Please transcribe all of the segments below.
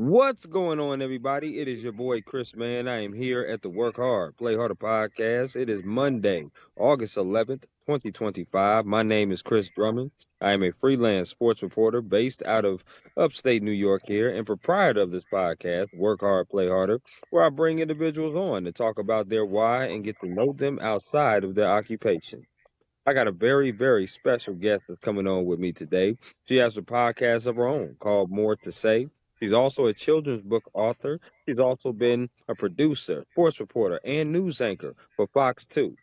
What's going on, everybody? It is your boy Chris, man. I am here at the Work Hard, Play Harder podcast. It is Monday, August 11th, 2025. My name is Chris Drummond. I am a freelance sports reporter based out of upstate New York here and proprietor of this podcast, Work Hard, Play Harder, where I bring individuals on to talk about their why and get to know them outside of their occupation. I got a very, very special guest that's coming on with me today. She has a podcast of her own called More to Say. She's also a children's book author. She's also been a producer, sports reporter, and news anchor for Fox 2.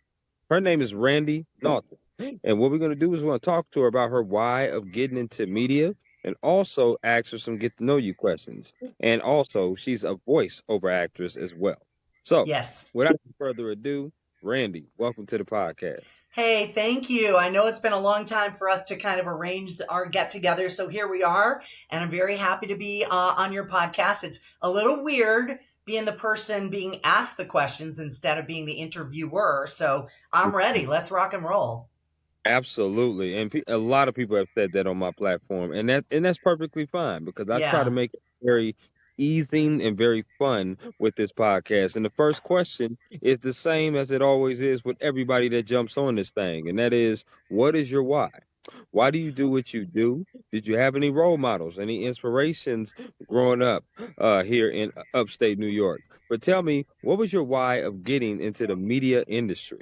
Her name is Randi Naughton. And what we're going to do is we're going to talk to her about her why of getting into media and also ask her some get to know you questions. And also, she's a voice-over actress as well. So, Yes. without further ado, Randi, welcome to the podcast. Hey, thank you. I know it's been a long time for us to kind of arrange our get together. So here we are. And I'm very happy to be on your podcast. It's a little weird being the person being asked the questions instead of being the interviewer. So I'm ready. Let's rock and roll. Absolutely, and a lot of people have said that on my platform, and that's perfectly fine because I try to Yeah. make it very easing and very fun with this podcast. And the first question is the same as it always is with everybody that jumps on this thing, and that is, what is your why? Why do you do what you do? Did you have any role models, any inspirations growing up here in upstate New York? But tell me, what was your why of getting into the media industry?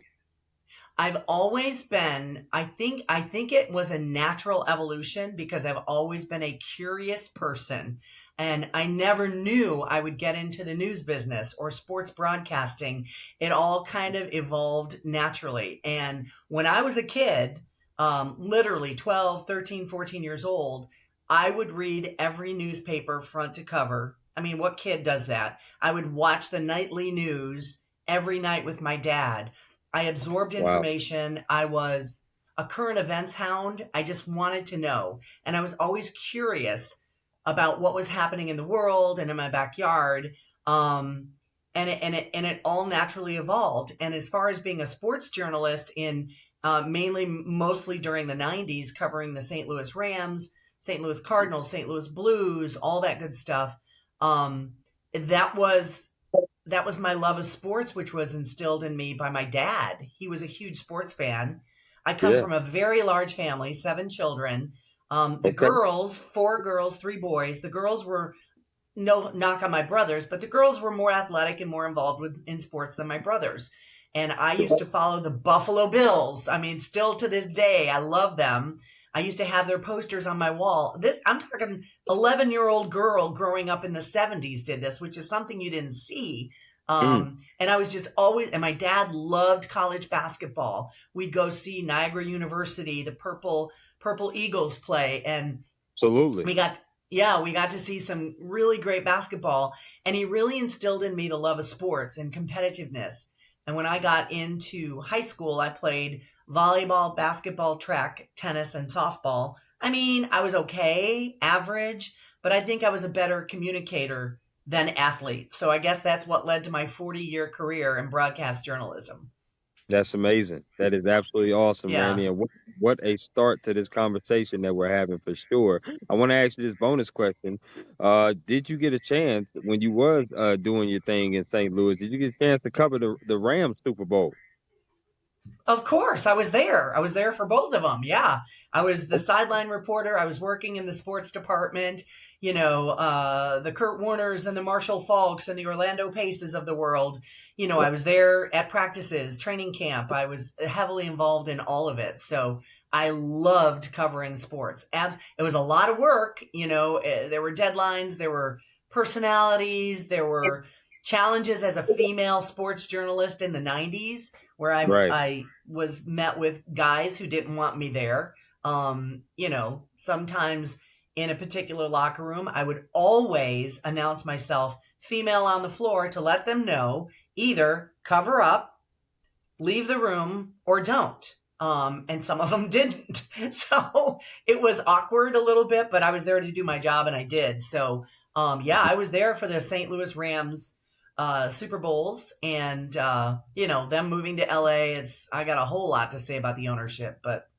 I've always been, I think it was a natural evolution because I've always been a curious person. And I never knew I would get into the news business or sports broadcasting. It all kind of evolved naturally. And when I was a kid, literally 12, 13, 14 years old, I would read every newspaper front to cover. I mean, what kid does that? I would watch the nightly news every night with my dad. I absorbed Wow. information. I was a current events hound. I just wanted to know. And I was always curious about what was happening in the world and in my backyard. And it all naturally evolved. And as far as being a sports journalist in mostly during the 90s, covering the St. Louis Rams, St. Louis Cardinals, St. Louis Blues, all that good stuff. Um, that was that was my love of sports, which was instilled in me by my dad. He was a huge sports fan. I come Yeah. from a very large family, 7 children. The Okay. girls, 4 girls, 3 boys. The girls were no knock on my brothers, but the girls were more athletic and more involved in sports than my brothers. And I used to follow the Buffalo Bills. I mean, still to this day, I love them. I used to have their posters on my wall. I'm talking 11-year-old girl growing up in the 70s did this, which is something you didn't see. Mm, And I was just always, and my dad loved college basketball. We'd go see Niagara University, the Purple Eagles play, and absolutely. we got yeah, we got to see some really great basketball, and he really instilled in me the love of sports and competitiveness. And when I got into high school, I played volleyball, basketball, track, tennis, and softball. I mean, I was okay, average, but I think I was a better communicator than athlete. So I guess that's what led to my 40-year career in broadcast journalism. That's amazing. That is absolutely awesome, Yeah. Randy. And what a start to this conversation that we're having for sure. I want to ask you this bonus question. Did you get a chance when you was doing your thing in St. Louis? Did you get a chance to cover the Rams Super Bowl? Of course, I was there. I was there for both of them. Yeah. I was the sideline reporter. I was working in the sports department, the Kurt Warners and the Marshall Falks and the Orlando Paces of the world. I was there at practices, training camp. I was heavily involved in all of it. So I loved covering sports. It was a lot of work. There were deadlines, there were personalities, there were challenges as a female sports journalist in the 90s where Right. I was met with guys who didn't want me there. Sometimes in a particular locker room, I would always announce myself female on the floor to let them know either cover up, leave the room, or don't. And some of them didn't. So it was awkward a little bit, but I was there to do my job and I did. So, yeah, I was there for the St. Louis Rams Super Bowls and them moving to LA. I got a whole lot to say about the ownership, but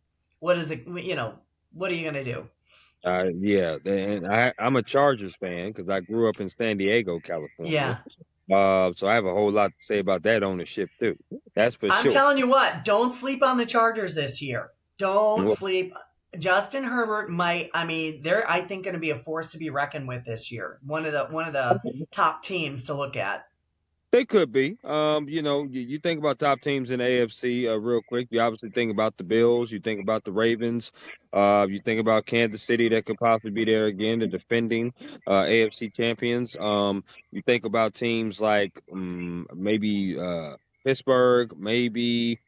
what is it, what are you going to do? Yeah, and I'm a Chargers fan because I grew up in San Diego, California. Yeah. So I have a whole lot to say about that ownership too. That's for I'm sure. telling you what, don't sleep on the Chargers this year. Don't Well, sleep. Justin Herbert might, I mean, they're I think going to be a force to be reckoned with this year. One of the top teams to look at. they could be. You think about top teams in the AFC real quick. You obviously think about the Bills. You think about the Ravens. You think about Kansas City that could possibly be there again, the defending AFC champions. You think about teams like maybe Pittsburgh, maybe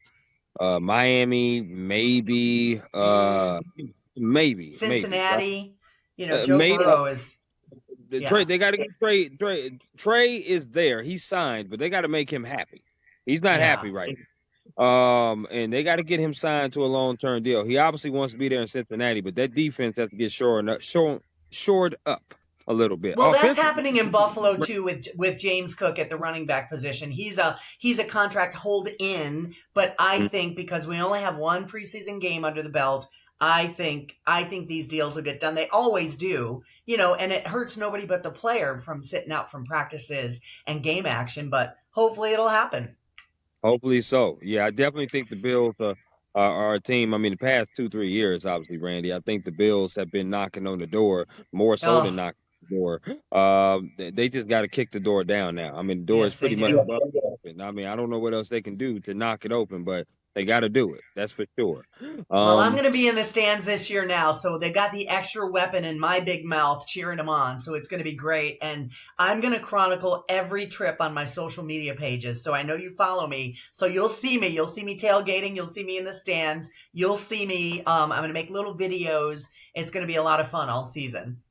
Miami, Mm, maybe Cincinnati, Joe maybe. Burrow is Trey, yeah. they got to get Trey. Trey is there. He's signed, but they got to make him happy. He's not Yeah. happy right now. And they got to get him signed to a long-term deal. He obviously wants to be there in Cincinnati, but that defense has to get shored up a little bit. Well, that's Offensively, happening in Buffalo too with James Cook at the running back position. He's a contract hold in, but I think because we only have one preseason game under the belt, I think these deals will get done. They always do, and it hurts nobody but the player from sitting out from practices and game action, but hopefully it'll happen. hopefully so. Yeah, I definitely think the Bills are a team. I mean, the past 2-3 years, obviously, Randy. I think the Bills have been knocking on the door more so than Oh, knocking on the door. They just got to kick the door down now. I mean, the door is yes, they pretty much do. open. I mean, I don't know what else they can do to knock it open, but they got to do it. That's for sure. Well, I'm Um, going to be in the stands this year now, so they got the extra weapon in my big mouth cheering them on, so it's going to be great. And I'm going to chronicle every trip on my social media pages, so I know you follow me. So you'll see me. You'll see me tailgating. You'll see me in the stands. You'll see me. I'm going to make little videos. It's going to be a lot of fun all season.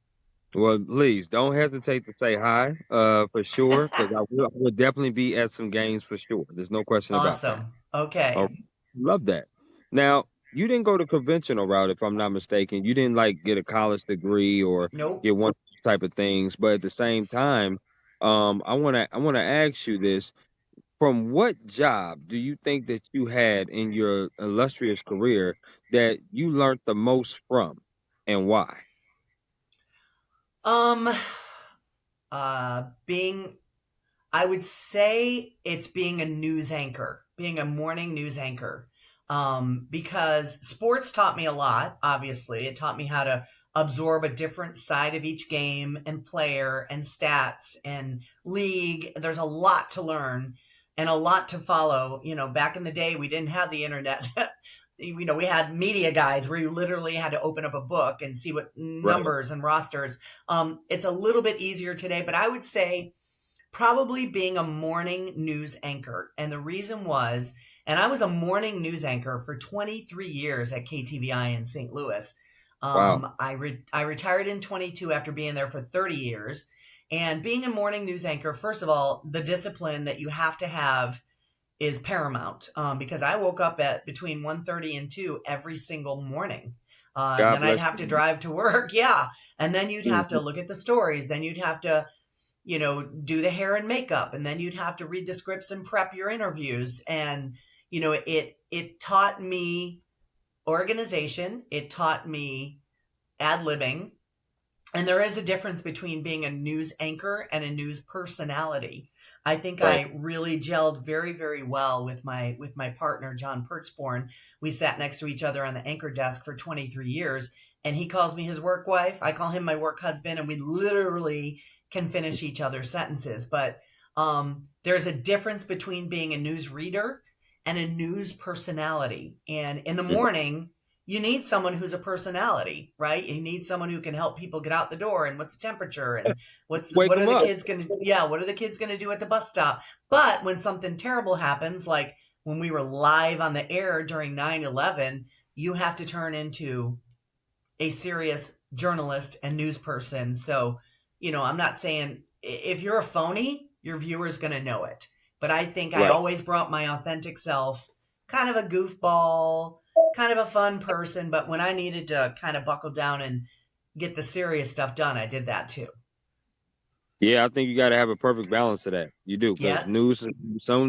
well, please don't hesitate to say hi, for sure, because I will definitely be at some games for sure. There's no question about that. Awesome. Okay. Oh, love that. Now, you didn't go the conventional route, if I'm not mistaken. You didn't like get a college degree or Nope. get one type of things, but at the same time, I wanna ask you this. From what job do you think that you had in your illustrious career that you learned the most from and why? Um, being I would say it's being a news anchor, being a morning news anchor. Because sports taught me a lot, obviously. It taught me how to absorb a different side of each game and player and stats and league. There's a lot to learn and a lot to follow. Back in the day, we didn't have the internet. We had media guides where you literally had to open up a book and see what Right. numbers and rosters. It's a little bit easier today, but I would say probably being a morning news anchor. And the reason was, and I was a morning news anchor for 23 years at KTVI in St. Louis. Wow. I retired in 22 after being there for 30 years. And being a morning news anchor, first of all, the discipline that you have to have is paramount, because I woke up at between 1:30 and 2 every single morning. And God then I'd bless have to you. drive to work. Yeah. And then you'd have to Mhm. look at the stories. Then you'd have to do the hair and makeup, and then you'd have to read the scripts and prep your interviews. And, it taught me organization. It taught me ad libbing. And there is a difference between being a news anchor and a news personality. I think Right. I really gelled very, very well with my partner, John Pertzborn. We sat next to each other on the anchor desk for 23 years, and he calls me his work wife. I call him my work husband, and we literally can finish each other's sentences. But there's a difference between being a news reader and a news personality. And in the Mhm. morning, you need someone who's a personality, right? You need someone who can help people get out the door and what's the temperature and Wake what are them the up. kids going to yeah, what are the kids going to do at the bus stop? But when something terrible happens, like when we were live on the air during 9/11, you have to turn into a serious journalist and news person. So, I'm not saying if you're a phony, your viewer's going to know it. But I think I Right. always brought my authentic self, kind of a goofball, kind of a fun person. But when I needed to kind of buckle down and get the serious stuff done, I did that too. Yeah, I think you got to have a perfect balance of that. You do, because Yeah, some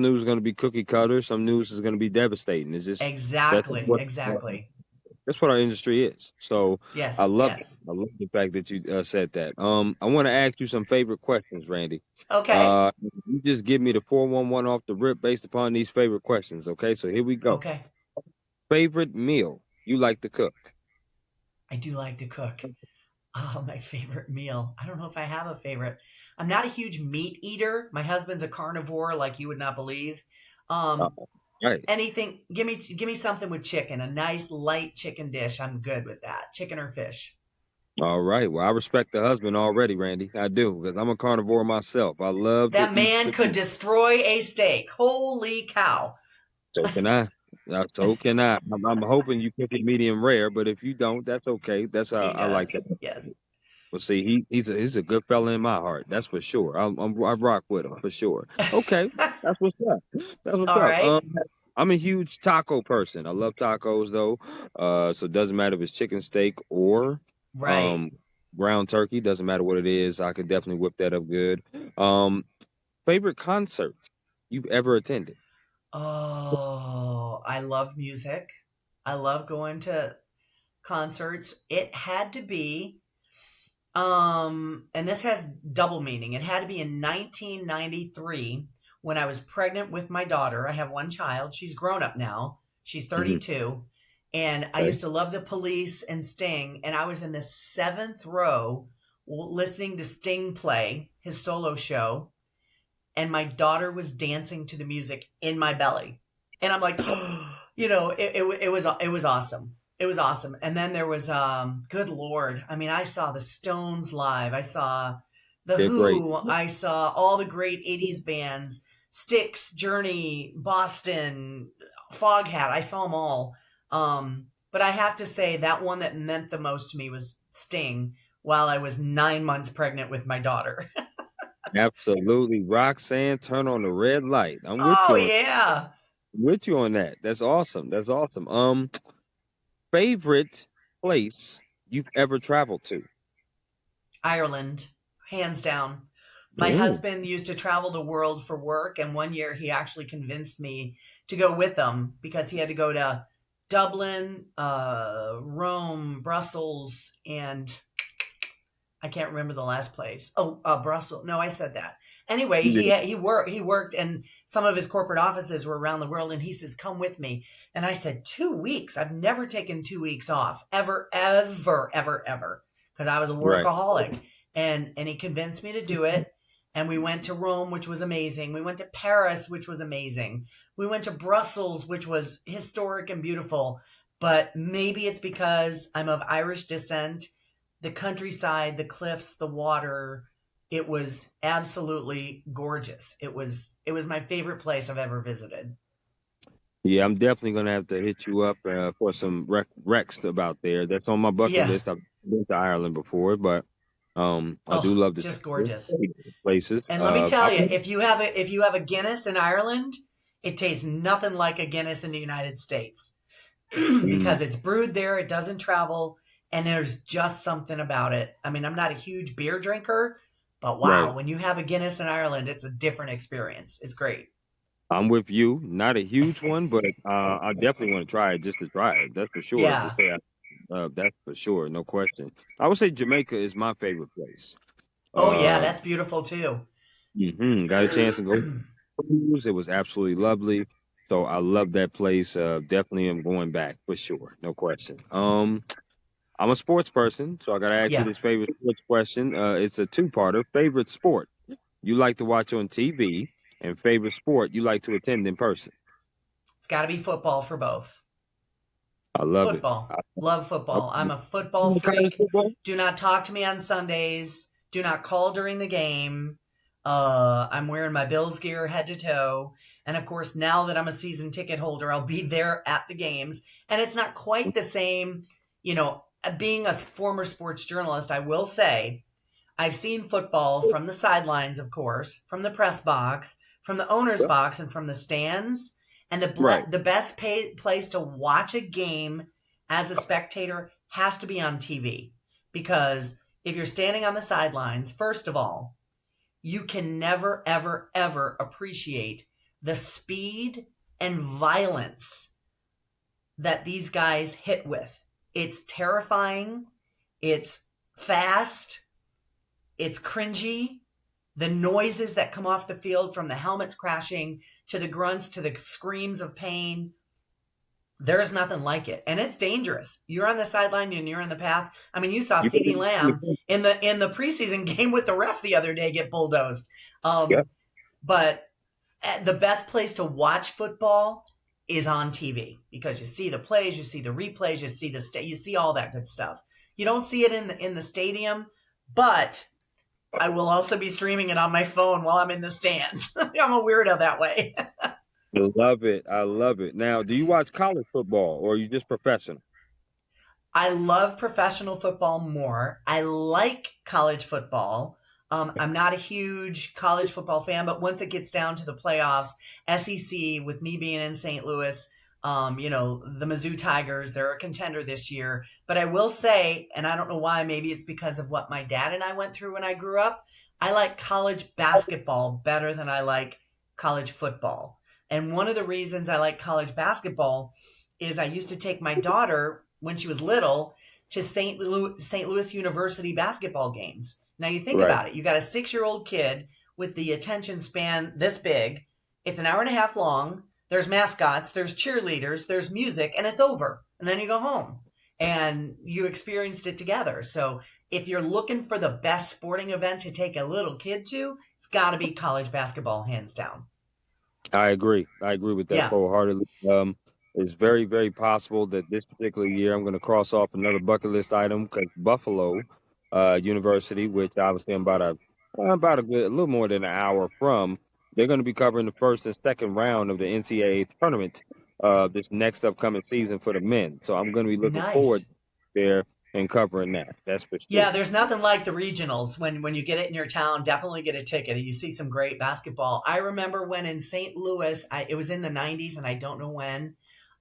news is going to be cookie cutter, some news is going to be devastating. It's just that's just exactly. what Exactly. That's what our industry is. So I Yes, love it. yes. I love the fact that you said that. I want to ask you some favorite questions, Randy. Okay. You just give me the 411 off the rip based upon these favorite questions. Okay, so here we go. Okay. Favorite meal you like to cook? I do like to cook. Oh, my favorite meal. I don't know if I have a favorite. I'm not a huge meat eater. My husband's a carnivore like you would not believe. Uh, Um, right. anything, give me something with chicken, a nice light chicken dish. I'm good with that. Chicken or fish. All right. Well, I respect the husband already, Randy. I do because I'm a carnivore myself. I love to That eat man the could meat. destroy a steak. Holy cow. So can I. So can I. I'm hoping you cook it medium rare, but if you don't, that's okay. That's how He I like does. it. Yes. Well, see, he's a good fella in my heart. That's for sure. I rock with him for sure. Okay, that's what's up. That's what's All up. right. I'm a huge taco person. I love tacos though. So it doesn't matter if it's chicken steak or Right. um ground turkey. Doesn't matter what it is. I could definitely whip that up good. Um, favorite concert you've ever attended? Oh, I love music. I love going to concerts. It had to be and this has double meaning. It had to be in 1993 when I was pregnant with my daughter. I have one child. She's grown up now. She's Hmm. 32. And I Okay. used to love the Police and Sting. And I was in the seventh row listening to Sting play his solo show. And my daughter was dancing to the music in my belly. And I'm like, it was awesome. It was awesome. And then there was good lord. I mean, I saw the Stones live. I saw the They're great. Who. I saw all the great 80s bands. Styx, Journey, Boston, Foghat. I saw them all. But I have to say that one that meant the most to me was Sting while I was 9 months pregnant with my daughter. Absolutely, Roxanne, turn on the red light. I'm with Oh you on yeah. that. That's awesome. That's awesome. Favorite place you've ever traveled to? Ireland, hands down. My Ooh, husband used to travel the world for work, and one year he actually convinced me to go with him because he had to go to Dublin, Rome, Brussels, and I can't remember the last place. Oh, Brussels. No, I said that. Anyway, you did. he worked, and some of his corporate offices were around the world. And he says, "Come with me." And I said, "2 weeks? I've never taken 2 weeks off, ever, ever, ever, ever, because I was a Right. workaholic." And he convinced me to do it. And we went to Rome, which was amazing. We went to Paris, which was amazing. We went to Brussels, which was historic and beautiful. But maybe it's because I'm of Irish descent, the countryside, the cliffs, the water. It was absolutely gorgeous. It was my favorite place I've ever visited. Yeah, I'm definitely gonna have to hit you up for some recs about there. That's on my bucket Yeah. list. I've been to Ireland before, but I do Oh, love to just travel gorgeous. places. And let me I tell you, went, if you have a Guinness in Ireland, it tastes nothing like a Guinness in the United States mm, because it's brewed there, it doesn't travel, and there's just something about it. I mean, I'm not a huge beer drinker, but right. wow, when you have a Guinness in Ireland, it's a different experience. It's great. I'm with you. Not a huge one, but I definitely want to try it just to try it. That's for sure. To Yeah. say, that's for sure, no question. I would say Jamaica is my favorite place. Oh yeah, Uh, that's beautiful too. got a chance to go cruise. It was absolutely lovely. So I love that place. Definitely am going back for sure. No question. I'm a sports person, so I gotta ask you Yeah, this favorite sports question. It's a two-parter. Favorite sport you like to watch on TV, and favorite sport you like to attend in person. it's got to be football for both. I love it. Football. Love football. I'm Okay. a football College freak. football? Do not talk to me on Sundays. Do not call during the game. I'm wearing my Bills gear head to toe. And of course, now that I'm a season ticket holder, I'll be there at the games. And it's not quite the same, being a former sports journalist, I will say I've seen football from the sidelines, of course, from the press box, from the owner's Yep. box, and from the stands. And Right. the best place to watch a game as a spectator has to be on TV. Because if you're standing on the sidelines, first of all, you can never, ever, ever appreciate the speed and violence that these guys hit with. It's terrifying. It's fast. It's cringy. The noises that come off the field, from the helmets crashing to the grunts to the screams of pain, there's nothing like it. And it's dangerous. You're on the sideline and you're in the path. I mean, you saw You CeeDee better- Lamb in the preseason game with the ref the other day get bulldozed. Yeah, But the best place to watch football is on TV, because you see the plays, you see the replays, you see all that good stuff. You don't see it in the stadium, but I will also be streaming it on my phone while I'm in the stands. I'm a weirdo that way. I love it. I love it. Now, do you watch college football or are you just professional? I love professional football more. I like college football. I'm not a huge college football fan, but once it gets down to the playoffs, SEC, with me being in St. Louis, the Mizzou Tigers, they're a contender this year. But I will say, and I don't know why, maybe it's because of what my dad and I went through when I grew up, I like college basketball better than I like college football. And one of the reasons I like college basketball is I used to take my daughter when she was little to St. Louis University basketball games. Now you think Right. about it. You got a 6-year-old kid with the attention span this big. It's an hour and a half long. There's mascots, there's cheerleaders, there's music, and it's over. And then you go home and you experienced it together. So if you're looking for the best sporting event to take a little kid to, it's got to be college basketball, hands down. I agree. I agree with that Yeah, wholeheartedly. It's very, very possible that this particular year I'm going to cross off another bucket list item because Buffalo University, which obviously I'm a little more than an hour from, they're going to be covering the first and second round of the NCAA tournament this next upcoming season for the men. So I'm going to be looking nice. forward there and covering that. That's for Yeah, sure. there's nothing like the regionals. When you get it in your town, definitely get a ticket. You see some great basketball. I remember when in St. Louis, it was in the 90s, and I don't know when.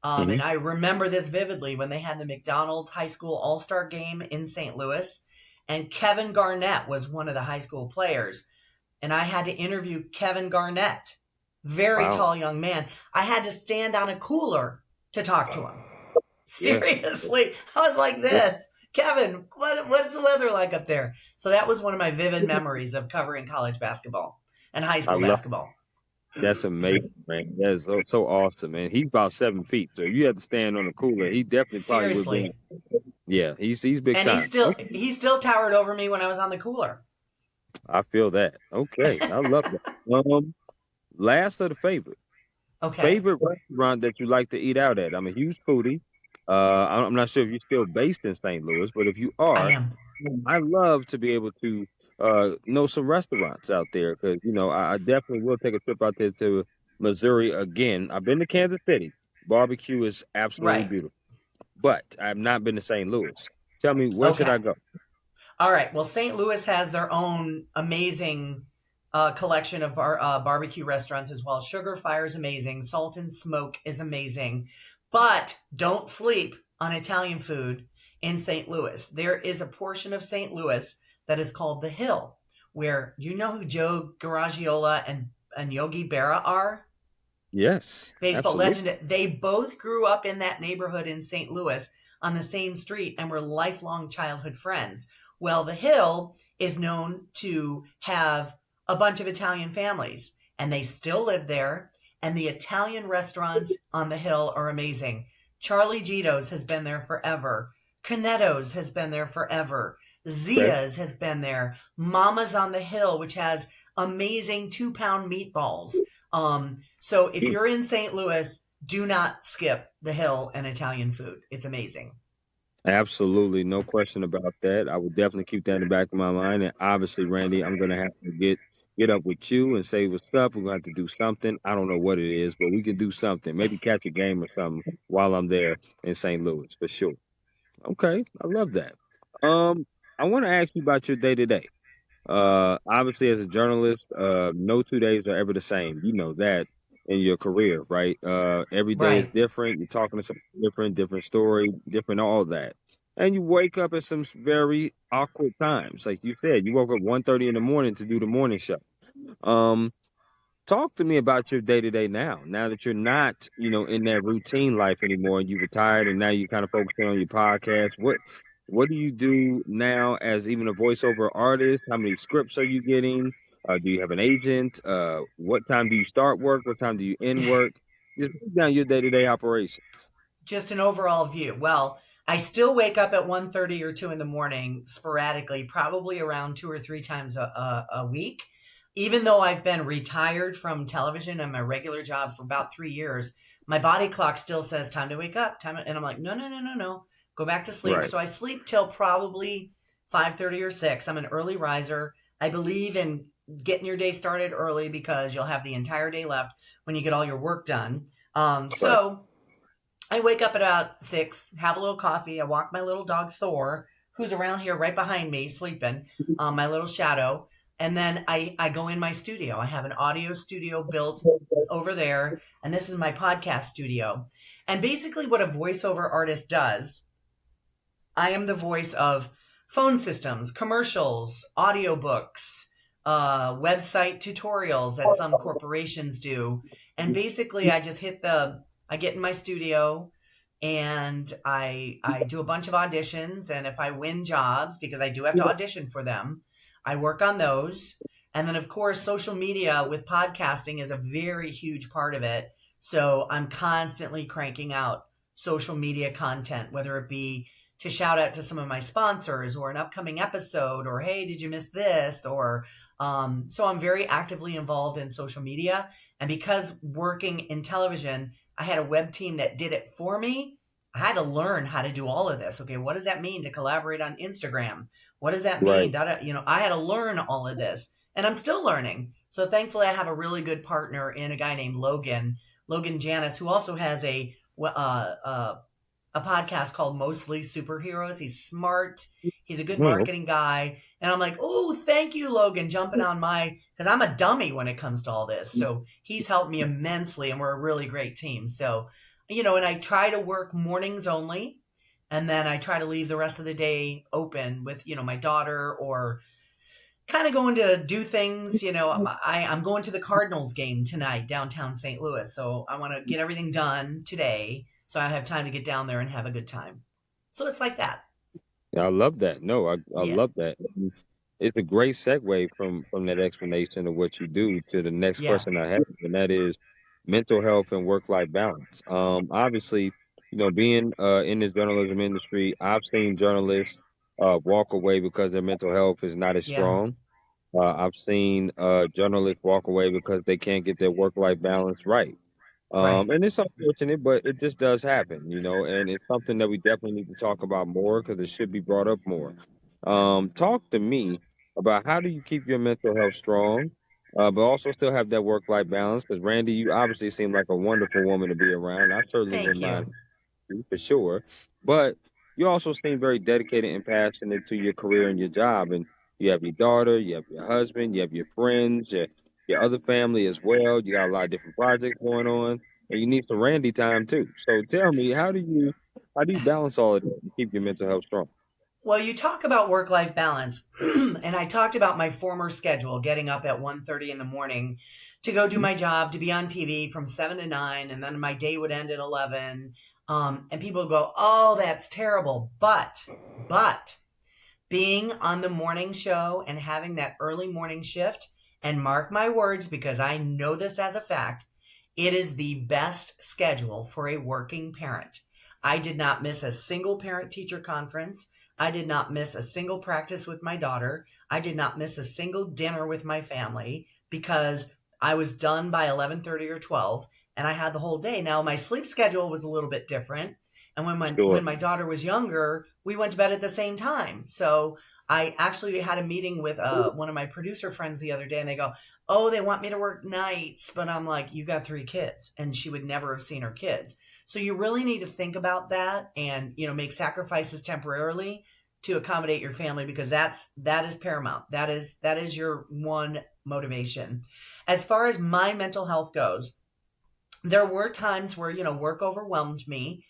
Hmm. And I remember this vividly when they had the McDonald's High School All-Star Game in St. Louis, and Kevin Garnett was one of the high school players. And I had to interview Kevin Garnett, very Wow. tall young man. I had to stand on a cooler to talk to him. Yeah. Seriously, I was like this. Kevin, what's the weather like up there? So that was one of my vivid memories of covering college basketball and high I school love. basketball. That's amazing, man. That is so awesome, man. He's about 7 feet, so if you had to stand on the cooler, he definitely probably would be. Seriously. Yeah, he's big And he time. still Okay, he still towered over me when I was on the cooler. I feel that. Okay, I love that. Last of the Okay. favorite restaurant that you like to eat out at. I'm a huge foodie. I'm not sure if you're still based in St. Louis, but if you I are, am. I love to be able to know some restaurants out there because I definitely will take a trip out there to Missouri again. I've been to Kansas City. Barbecue is absolutely Right. beautiful, but I've not been to St. Louis. Tell me, where should Okay. I go? All right. Well, St. Louis has their own amazing collection of barbecue restaurants as well. Sugar Fire is amazing. Salt and Smoke is amazing. But don't sleep on Italian food in St. Louis. There is a portion of St. Louis that is called the Hill, where you know who Joe Garagiola and Yogi Berra are? Yes, Baseball absolutely. legend. They both grew up in that neighborhood in St. Louis on the same street and were lifelong childhood friends. Well, the Hill is known to have a bunch of Italian families, and they still live there. And the Italian restaurants on the Hill are amazing. Charlie Gito's has been there forever. Canetto's has been there forever. Okay. Zia's has been there. Mama's on the Hill, which has amazing 2-pound meatballs. So if you're in St. Louis, do not skip the Hill and Italian food. It's amazing. Absolutely, no question about that. I would definitely keep that in the back of my mind. And obviously, Randy, I'm gonna have to get up with you and say what's up. We're gonna have to do something. I don't know what it is, but we can do something. Maybe catch a game or something while I'm there in St. Louis for sure. Okay, I love that. Um, I want to ask you about your day to day. Obviously, as a journalist, no 2 days are ever the same. You know that in your career, right? Every day is Right. different. You're talking to someone different, different story, different all that. And you wake up at some very awkward times. Like you said, you woke up 1:30 in the morning to do the morning show. Um, Talk to me about your day to day now. Now that you're not, in that routine life anymore, and you retired, and now you're kind of focusing on your podcast. What do you do now as even a voiceover artist? How many scripts are you getting? Do you have an agent? What time do you start work? What time do you end work? Just break down your day to day operations. Just an overall view. Well, I still wake up at 1:30 or 2 in the morning sporadically, probably around 2 or 3 times a week. Even though I've been retired from television and my regular job for about 3 years, my body clock still says time to wake up. And I'm like, no, no, no, no, no. Go back to sleep. Right, So I sleep till probably 5:30 or 6. I'm an early riser. I believe in getting your day started early because you'll have the entire day left when you get all your work done. right. So I wake up at about 6, have a little coffee. I walk my little dog Thor, who's around here right behind me, sleeping, my little shadow. And then I go in my studio. I have an audio studio built over there, and this is my podcast studio. And basically, what a voiceover artist does, I am the voice of phone systems, commercials, audiobooks, website tutorials that some corporations do. And basically, I get in my studio and I do a bunch of auditions. And if I win jobs, because I do have to audition for them, I work on those. And then, of course, social media with podcasting is a very huge part of it. So I'm constantly cranking out social media content, whether it be to shout out to some of my sponsors or an upcoming episode or, hey, did you miss this? Or so I'm very actively involved in social media. And because working in television, I had a web team that did it for me. I had to learn how to do all of this. Okay, what does that mean to collaborate on Instagram? What does that Right. mean? I had to learn all of this, and I'm still learning. So thankfully, I have a really good partner in a guy named Logan Janis, who also has a podcast called Mostly Superheroes. He's smart. He's a good Hmm. marketing guy. And I'm like, oh, thank you, Logan, jumping on because I'm a dummy when it comes to all this. So he's helped me immensely, and we're a really great team. So, and I try to work mornings only. And then I try to leave the rest of the day open with, my daughter or kind of going to do things. I'm going to the Cardinals game tonight downtown St. Louis. So I want to get everything done today so I have time to get down there and have a good time. So it's like that. Yeah, I love that. No, I Yeah. love that. And it's a great segue from that explanation of what you do to the next Yeah. question I have, and that is mental health and work life balance. Obviously, being in this journalism industry, I've seen journalists walk away because their mental health is not as Yeah. strong. I've seen journalists walk away because they can't get their work life balance right. Right. And it's unfortunate, but it just does happen, and it's something that we definitely need to talk about more because it should be brought up more. Talk to me about how do you keep your mental health strong, but also still have that work-life balance? Because Randy, you obviously seem like a wonderful woman to be around. I certainly Thank wouldn't you. mind you for sure, but you also seem very dedicated and passionate to your career and your job. And you have your daughter, you have your husband, you have your friends, your other family as well. You got a lot of different projects going on, and you need some Randy time too. So tell me, how do you balance all of that and keep your mental health strong? Well, you talk about work-life balance, and I talked about my former schedule, getting up at 1:30 in the morning to go do my job, to be on TV from 7 to 9, and then my day would end at 11. And people go, oh, that's terrible. But being on the morning show and having that early morning shift, and mark my words, because I know this as a fact, it is the best schedule for a working parent. I did not miss a single parent teacher conference. I did not miss a single practice with my daughter. I did not miss a single dinner with my family because I was done by 11:30 or 12 and I had the whole day. Now my sleep schedule was a little bit different. And when Sure. my daughter was younger, we went to bed at the same time. So I actually had a meeting with one of my producer friends the other day, and they go, oh, they want me to work nights. But I'm like, you got 3 kids, and she would never have seen her kids. So you really need to think about that and, make sacrifices temporarily to accommodate your family, because that is paramount. That is your one motivation. As far as my mental health goes, there were times where, work overwhelmed me.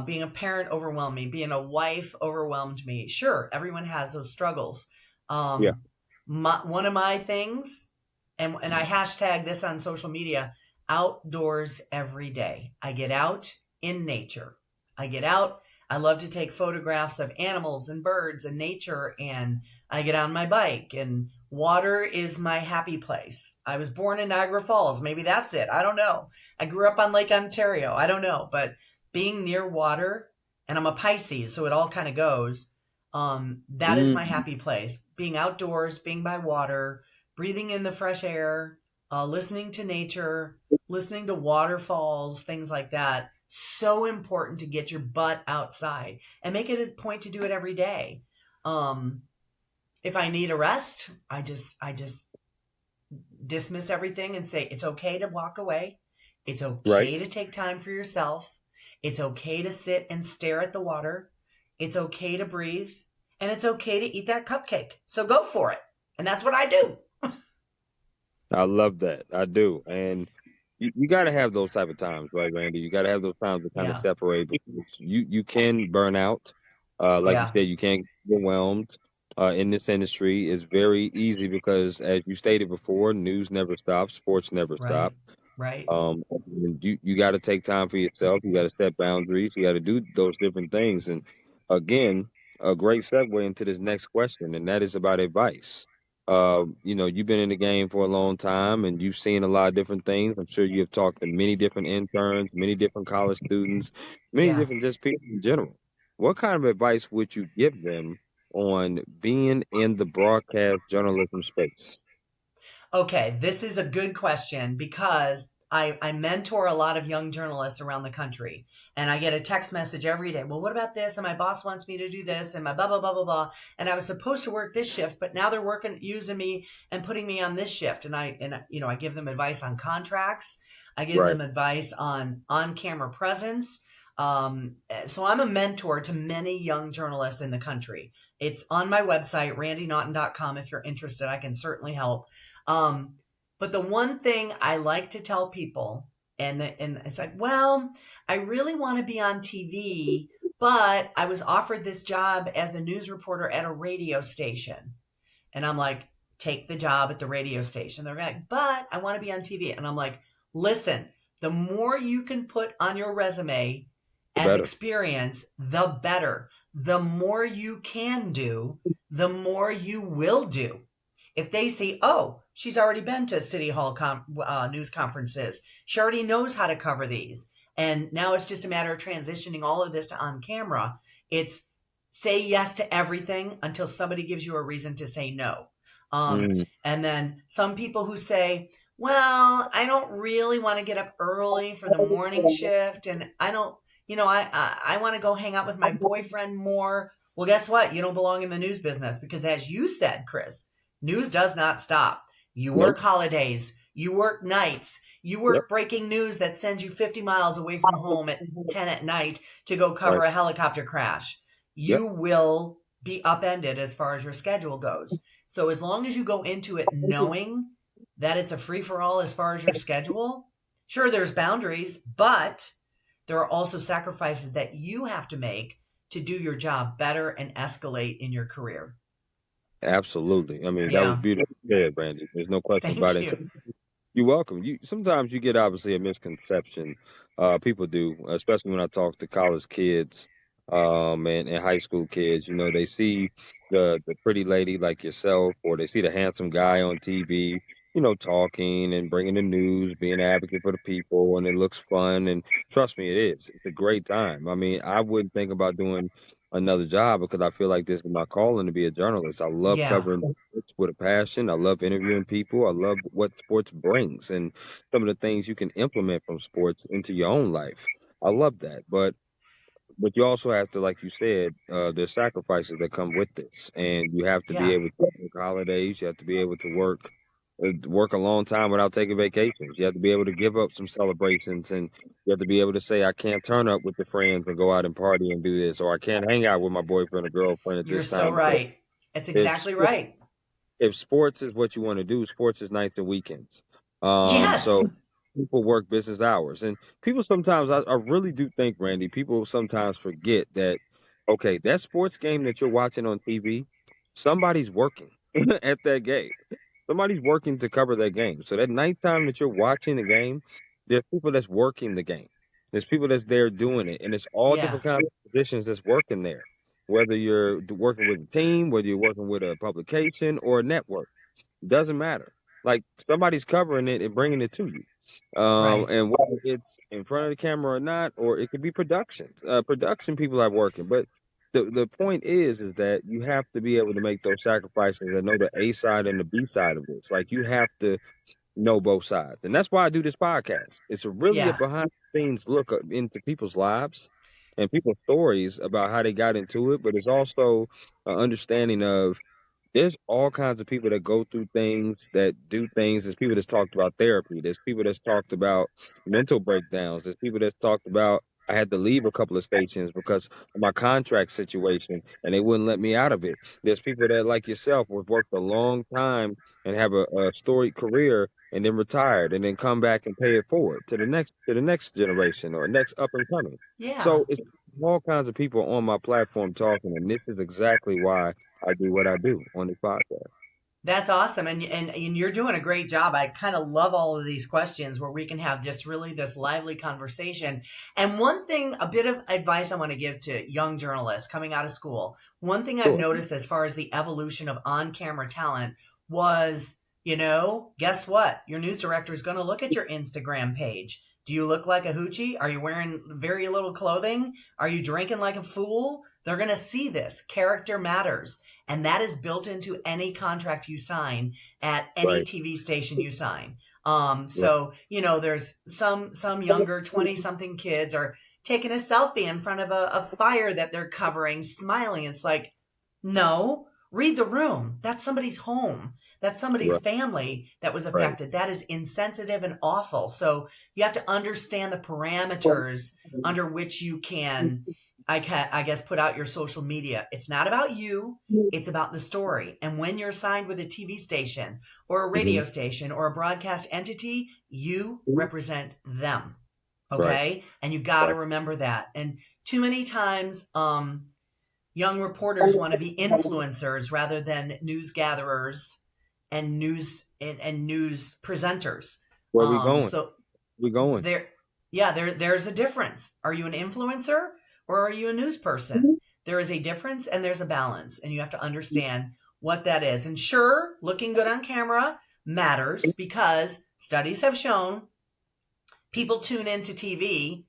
Being a parent overwhelmed me. Being a wife overwhelmed me. Sure, everyone has those struggles. Yeah. One of my things, and I hashtag this on social media, outdoors every day. I get out in nature. I get out. I love to take photographs of animals and birds and nature, and I get on my bike, and water is my happy place. I was born in Niagara Falls. Maybe that's it. I don't know. I grew up on Lake Ontario. I don't know, but being near water, and I'm a Pisces, so it all kind of goes. That is my Mm, happy place. Being outdoors, being by water, breathing in the fresh air, listening to nature, listening to waterfalls, things like that. So important to get your butt outside and make it a point to do it every day. Um, if I need a rest, I just dismiss everything and say it's okay to walk away. It's right. okay to take time for yourself. It's okay to sit and stare at the water. It's okay to breathe. And it's okay to eat that cupcake. So go for it. And that's what I do. I love that. I do. And you got to have those type of times, right, Randy? You got to have those times to kind of Yeah. separate because you can burn out. Like you Yeah. said, you can get overwhelmed. In this industry is very easy because, as you stated before, news never stops, sports never stop. Right. Right. You got to take time for yourself. You got to set boundaries. You got to do those different things. And again, a great segue into this next question, and that is about advice. You've been in the game for a long time, and you've seen a lot of different things. I'm sure you have talked to many different interns, many different college students, many Yeah. different just people in general. What kind of advice would you give them on being in the broadcast journalism space? Okay, this is a good question because I mentor a lot of young journalists around the country, and I get a text message every day. Well, what about this? And my boss wants me to do this, and my blah blah blah blah blah. And I was supposed to work this shift, but now they're working using me and putting me on this shift. And I give them advice on contracts. I give Right. them advice on camera presence. So I'm a mentor to many young journalists in the country. It's on my website, randinaughton.com. If you're interested, I can certainly help. Um, but the one thing I like to tell people, and it's like, well, I really want to be on TV, but I was offered this job as a news reporter at a radio station. And I'm like, take the job at the radio station. They're like, but I want to be on TV. And I'm like, listen, the more you can put on your resume The as better. experience, the better. The more you can do, the more you will do. If they see, oh, she's already been to City Hall news conferences, she already knows how to cover these. And now it's just a matter of transitioning all of this to on camera. It's say yes to everything until somebody gives you a reason to say no. Mm, And then some people who say, well, I don't really want to get up early for the morning shift. And I don't, I want to go hang out with my boyfriend more. Well, guess what? You don't belong in the news business because, as you said, Chris, news does not stop. You work nope. holidays, you work nights, you Yep. work breaking news that sends you 50 miles away from home at 10 at night to go cover Right. a helicopter crash. Yep. You will be upended as far as your schedule goes. So as long as you go into it knowing that it's a free for all as far as your schedule, sure, there's boundaries, but there are also sacrifices that you have to make to do your job better and escalate in your career. Absolutely. I mean, that was Yeah. beautifully said, Brandy. There's no question about Thank it. you. You're welcome. You sometimes you get obviously a misconception. People do, especially when I talk to college kids, and high school kids. They see the pretty lady like yourself, or they see the handsome guy on TV. Talking and bringing the news, being an advocate for the people, and it looks fun. And trust me, it is. It's a great time. I mean, I wouldn't think about doing another job because I feel like this is my calling to be a journalist. I love Yeah. covering sports with a passion. I love interviewing people. I love what sports brings and some of the things you can implement from sports into your own life. I love that. But you also have to, like you said, there's sacrifices that come with this, and you have to be Yeah. able to work holidays. You have to be able to work a long time without taking vacations. You have to be able to give up some celebrations, and you have to be able to say, I can't turn up with the friends and go out and party and do this, or I can't hang out with my boyfriend or girlfriend at You're this so time because right. It's if exactly right. if sports is what you want to do, sports is nights and weekends. Yes. So people work business hours, and people sometimes, I really do think, Randy, people sometimes forget that. Okay, that sports game that you're watching on TV, somebody's working at that game. somebody's working to cover that game. So that nighttime that you're watching the game, there's people that's working the game. There's people that's there doing it, and it's all Yeah. different kinds of positions that's working there. Whether you're working with a team, whether you're working with a publication or a network, doesn't matter. Like somebody's covering it and bringing it to you. Right. And whether it's in front of the camera or not, or it could be production. Production people are working, but the point is that you have to be able to make those sacrifices and know the A side and the B side of this. Like you have to know both sides, and that's why I do this podcast. It's really a Yeah. behind the scenes look into people's lives and people's stories about how they got into it, but it's also an understanding of there's all kinds of people that go through things, that do things. There's people that's talked about therapy. There's people that's talked about mental breakdowns. There's people that's talked about I had to leave a couple of stations because of my contract situation and they wouldn't let me out of it. There's people that, like yourself, have worked a long time and have a storied career and then retired and then come back and pay it forward to the next generation or next up and coming. Yeah. So it's all kinds of people on my platform talking, and this is exactly why I do what I do on this podcast. That's awesome, and you're doing a great job. I kind of love all of these questions where we can have just really this lively conversation. And one thing, a bit of advice I want to give to young journalists coming out of school. One thing I've Sure. noticed as far as the evolution of on-camera talent was, guess what? Your news director is going to look at your Instagram page. Do you look like a hoochie? Are you wearing very little clothing? Are you drinking like a fool? They're going to see this. Character matters. And that is built into any contract you sign at any Right. TV station you sign. Right. There's some younger 20 something kids are taking a selfie in front of a fire that they're covering, smiling. It's like, no, read the room. That's somebody's home. That's somebody's Right. family that was Right. affected. That is insensitive and awful. So you have to understand the parameters under which you can, I guess, put out your social media. It's not about you. It's about the story. And when you're signed with a TV station or a radio Mhm. station or a broadcast entity, you represent them. Right. Okay. And you got to Right. remember that. And too many times, young reporters want to be influencers rather than news gatherers and news presenters. Where we going? So We going? there's a difference. Are you an influencer or are you a news person? There is a difference and there's a balance, and you have to understand what that is. And sure, looking good on camera matters because studies have shown people tune into TV,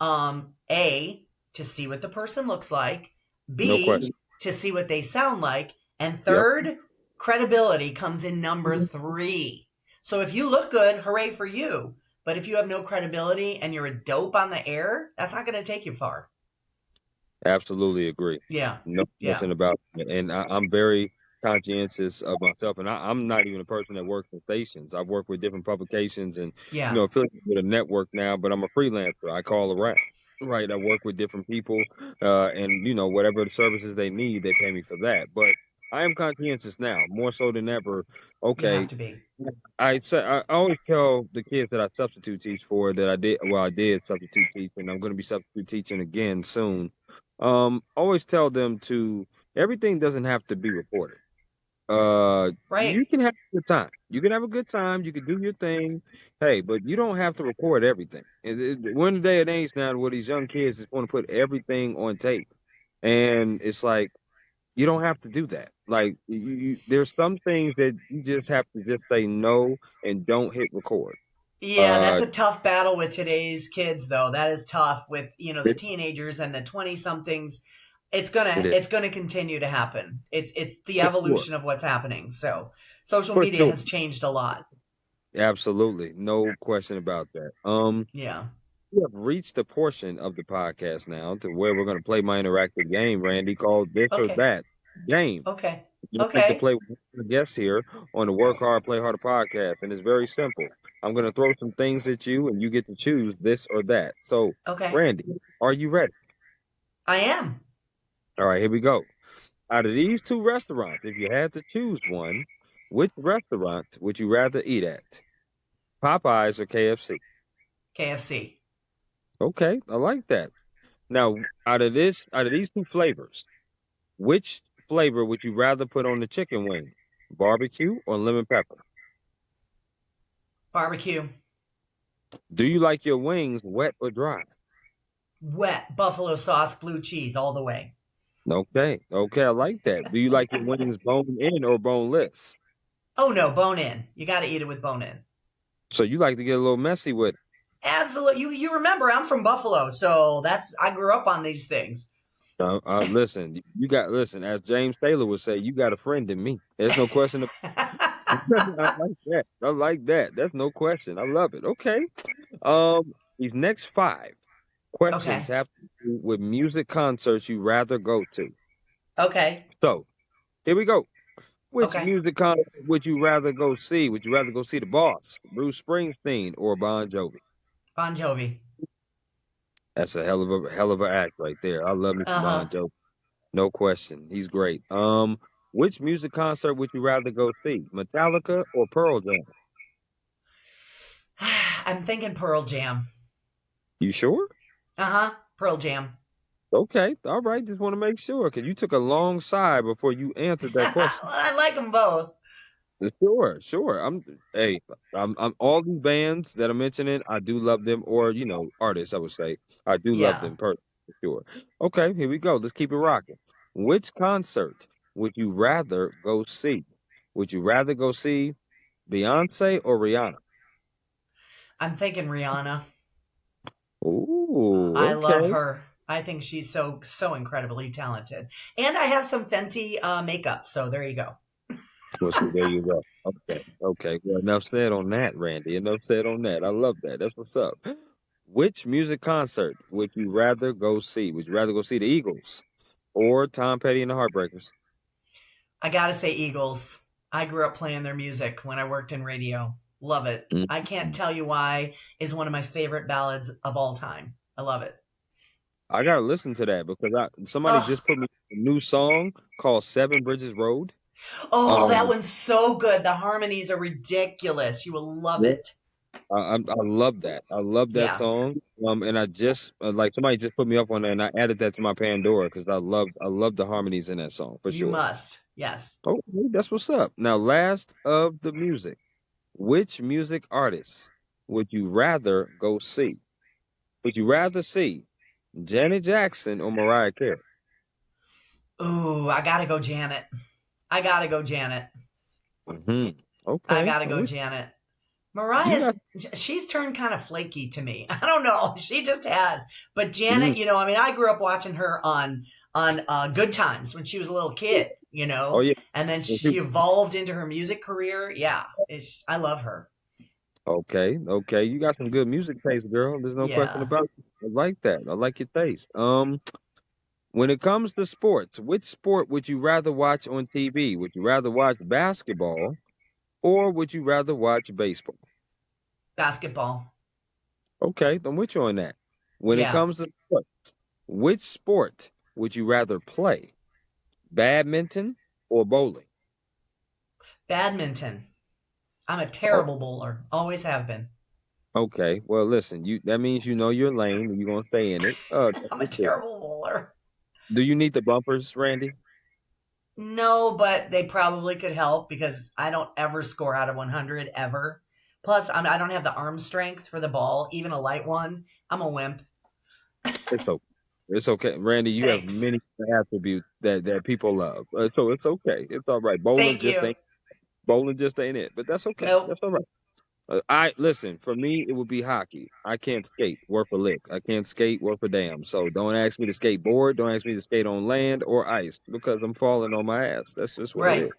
A, to see what the person looks like, No B, question. to see what they sound like, and Yep. third, credibility comes in number 3. So if you look good, hooray for you. But if you have no credibility and you're a dope on the air, that's not going to take you far. Absolutely agree. Yeah. No Yeah. question about it. And I'm very conscientious of myself. And I'm not even a person that works in stations. I've worked with different publications and, Yeah. affiliated with a network now, but I'm a freelancer. I call around. Right. I work with different people. And, whatever the services they need, they pay me for that. But I am conscientious now, more so than ever. You Okay. have to be. I always tell the kids that I substitute teach for that I did substitute teach, and I'm going to be substitute teaching again soon. Always tell them to everything doesn't have to be recorded. Right. You can have a good time. You can have a good time. You can do your thing. Hey, but you don't have to record everything. We're in the day and age now where these young kids just want to put everything on tape, and it's like you don't have to do that. Like there's some things that you just have to just say no and don't hit record. Yeah, that's a tough battle with today's kids, though. That is tough with the It, teenagers and the 20 somethings. It's it is gonna continue to happen. It's the for sure. evolution of what's happening. So social For media sure. has changed a lot. Absolutely. No question about that. Yeah. We have reached a portion of the podcast now to where we're going to play my interactive game, Randy, called This or Okay. That Game. Okay. You like to Okay. play with the guests here on the Work Hard, Play Harder podcast, and it's very simple. I'm going to throw some things at you, and you get to choose this or that. So, Okay. Randy, are you ready? I am. All right, here we go. Out of these two restaurants, if you had to choose one, which restaurant would you rather eat at? Popeyes or KFC? KFC. Okay, I like that. Now, out of these two flavors, which flavor would you rather put on the chicken wing? Barbecue or lemon pepper? Barbecue. Do you like your wings wet or dry? Wet. Buffalo sauce, blue cheese, all the way. Okay, okay, I like that. Do you like your wings bone in or boneless? Oh no, bone in. You got to eat it with bone in. So you like to get a little messy with it. Absolutely. You remember I'm from Buffalo, so I grew up on these things. Listen, listen. As James Taylor would say, you got a friend in me. There's no question. I like that. I like that. That's no question. I love it. Okay. These next five questions Okay. have to do with music concerts you rather go to. Okay. So here we go. Which Okay. music concert would you rather go see? Would you rather go see the Boss, Bruce Springsteen, or Bon Jovi? Bon Jovi. That's a hell of a act right there. I love Mr. Uh-huh. Bon Jovi. No question. He's great. Which music concert would you rather go see? Metallica or Pearl Jam? I'm thinking Pearl Jam. You sure? Uh-huh. Pearl Jam. Okay. All right. Just want to make sure because you took a long sigh before you answered that question. I like them both. Sure, sure. Hey, I'm all these bands that I'm mentioning, I do love them, or artists, I would say. I do love Yeah. them personally, for sure. Okay, here we go. Let's keep it rocking. Which concert would you rather go see? Would you rather go see Beyonce or Rihanna? I'm thinking Rihanna. Ooh, I love okay. her. I think she's so incredibly talented. And I have some Fenty makeup, so there you go. Well, see, there you go. Okay, okay. Well, enough said on that, Randy. Enough said on that. I love that. That's what's up. Which music concert would you rather go see? Would you rather go see the Eagles or Tom Petty and the Heartbreakers? I gotta say Eagles. I grew up playing their music when I worked in radio. Love it. I can't Mm. tell you why is one of my favorite ballads of all time. I love it. I gotta listen to that because somebody Oh, just put me a new song called Seven Bridges Road. oh, that Um, one's so good. The harmonies are ridiculous. You will love yeah, it. I love that. I love that Yeah, song. And I just like somebody just put me up on that, and I added that to my Pandora because I love the harmonies in that song for you sure. must. Yes. Okay, that's what's up. Now, last of the music. Which music artist would you rather go see? Would you rather see Janet Jackson or Mariah Carey? Ooh, I gotta go Janet. I gotta go Janet. Hmm. I Okay. gotta I'm go with Janet. you. Mariah's Got. she's turned kind of flaky to me. I don't know. She just has. But Mm. Janet, I mean, I grew up watching her on Good Times when she was a little kid, Oh yeah. and then Well, she evolved into her music career. Yeah, I love her. okay. Okay. You got some good music taste, girl. There's no question Yeah, about it. I like that. I like your taste. When it comes to sports, which sport would you rather watch on TV? Would you rather watch basketball or would you rather watch baseball? basketball. Okay, I'm with you on that. When it Yeah, comes to sports, which sport would you rather play? Badminton or bowling? badminton. I'm a Oh, terrible bowler. Always have been. okay. Well, listen, that means you know your lane and you're gonna stay in it. That's I'm for a sure. terrible bowler. Do you need the bumpers, Randy? No, but they probably could help because I don't ever score out of 100 ever. Plus, I don't have the arm strength for the ball, even a light one. I'm a wimp. It's okay. It's okay, Randy. You have Thanks. many attributes that people love, so it's okay. It's all right. Thank you. Bowling just ain't it, but that's okay. Nope. That's all right. I listen. For me, it would be hockey. I can't skate worth a lick. I can't skate worth a damn. So don't ask me to skateboard. Don't ask me to skate on land or ice because I'm falling on my ass. That's just what it Right. is.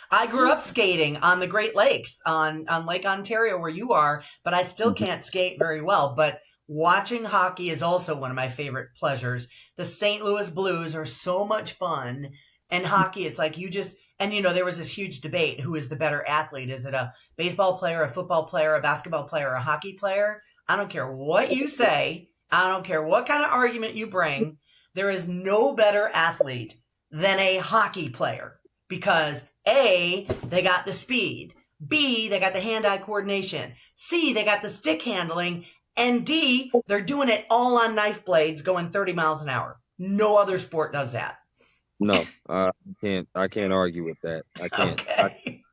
I grew up skating on the Great Lakes on Lake Ontario where you are, but I still Mhm. can't skate very well. But watching hockey is also one of my favorite pleasures. The St. Louis Blues are so much fun. And hockey, it's like there was this huge debate who is the better athlete? Is it a baseball player, a football player, a basketball player, a hockey player? I don't care what you say. I don't care what kind of argument you bring. There is no better athlete than a hockey player because A, they got the speed. B, they got the hand-eye coordination. C, they got the stick handling. And D, they're doing it all on knife blades going 30 miles an hour. No other sport does that. No, I can't argue with that. I can't. I Okay.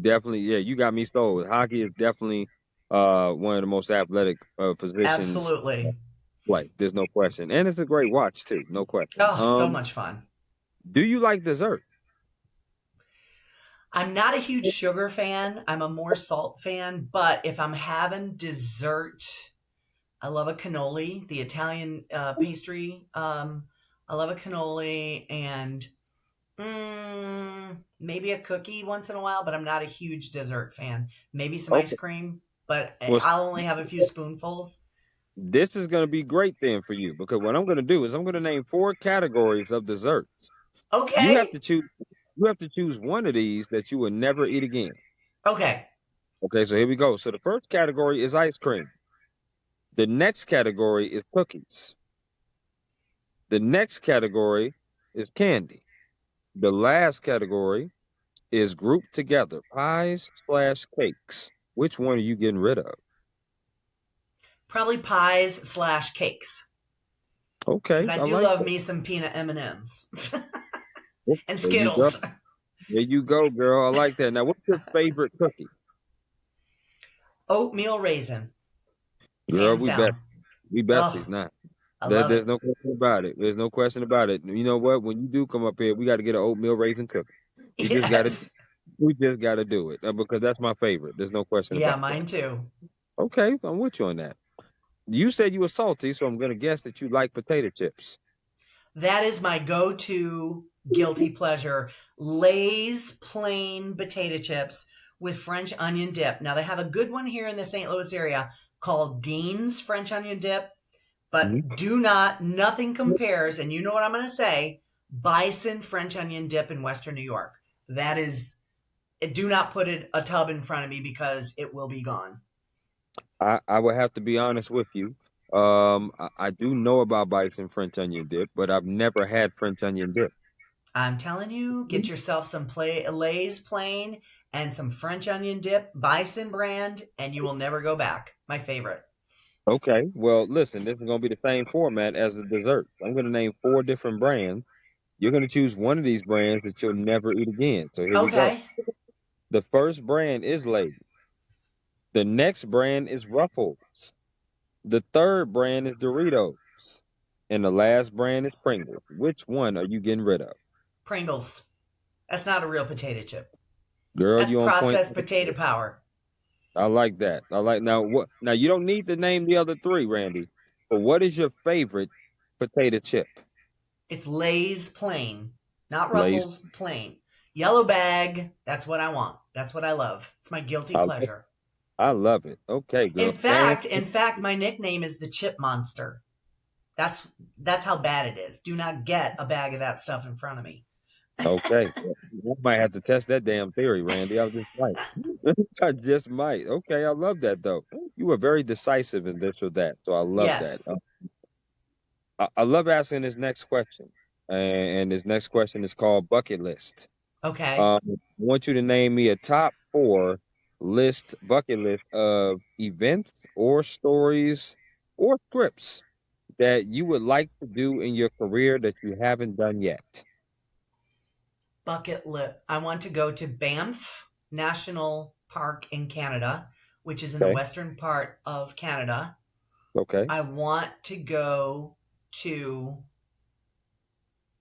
definitely. Yeah, you got me sold. Hockey is definitely. one of the most athletic positions. Absolutely. Right, there's no question, and it's a great watch too, no question. Oh, so much fun. Do you like dessert? I'm not a huge sugar fan. I'm a more salt fan. But if I'm having dessert, I love a cannoli, the Italian pastry. I love a cannoli and maybe a cookie once in a while, but I'm not a huge dessert fan. Maybe some ice Okay, cream, but well, I'll only have a few spoonfuls. this is going to be great then for you because what I'm going to do is I'm going to name four categories of desserts. You have Okay. to choose. You have to choose one of these that you will never eat again. Okay. Okay, so here we go. So the first category is ice cream. The next category is cookies. The next category is candy. The last category is grouped together pies/cakes. Which one are you getting rid of? Probably pies/cakes because Okay, I I do like love that. me some peanut M&Ms Yep, and there you go. Skittles. There you go, girl. I like that. Now, what's your favorite cookie? Oatmeal raisin, Girl, hands we bet. down. We besties Oh, now. I love There's it. no question about it. There's no question about it. You know what? When you do come up here, we got to get an oatmeal raisin cookie. We just got to. Yes. We just got to do it because that's my favorite. There's no question Yeah, about that. mine too. Okay, I'm with you on that. You said you were salty, so I'm gonna guess that you like potato chips. That is my go-to guilty pleasure. Lay's plain potato chips with French onion dip. Now they have a good one here in the St. Louis area called Dean's French onion dip, but Mhm. nothing compares, and you know what I'm going to say, Bison French onion dip in Western New York. That is, do not put a tub in front of me because it will be gone. I would have to be honest with you. I do know about bison French onion dip, but I've never had French onion dip. I'm telling you, get yourself some Lay's plain and some French onion dip, Bison brand, and you will never go back. My favorite. Okay, well, listen, this is gonna be the same format as the dessert. I'm gonna name four different brands. You're gonna choose one of these brands that you'll never eat again. So here we go. Okay. The first brand is Lay's. The next brand is Ruffles. The third brand is Doritos. And the last brand is Pringles. Which one are you getting rid of? Pringles. That's not a real potato chip. Girl, That's you on point. processed potato power. I like that. I like now what now you don't need to name the other three, Randy. But what is your favorite potato chip? It's Lay's plain, not Lay's. Ruffles plain. Yellow bag. That's what I want. That's what I love. It's my guilty I, pleasure. I love it. Okay, In girl. And fact, in fact, my nickname is the Chip Monster. That's that's how bad it is. Do not get a bag of that stuff in front of me. okay. I might have to test that damn theory, Randy. I just might. I just might. Okay, I love that though. You were very decisive in this or that. So I love that. Yes. I love asking this next question. And this next question is called bucket list. Okay. I want you to name me a top four bucket list of events or stories or scripts that you would like to do in your career that you haven't done yet. Bucket list. I want to go to Banff National Park in Canada, which is in the Okay. western part of Canada. Okay. I want to go to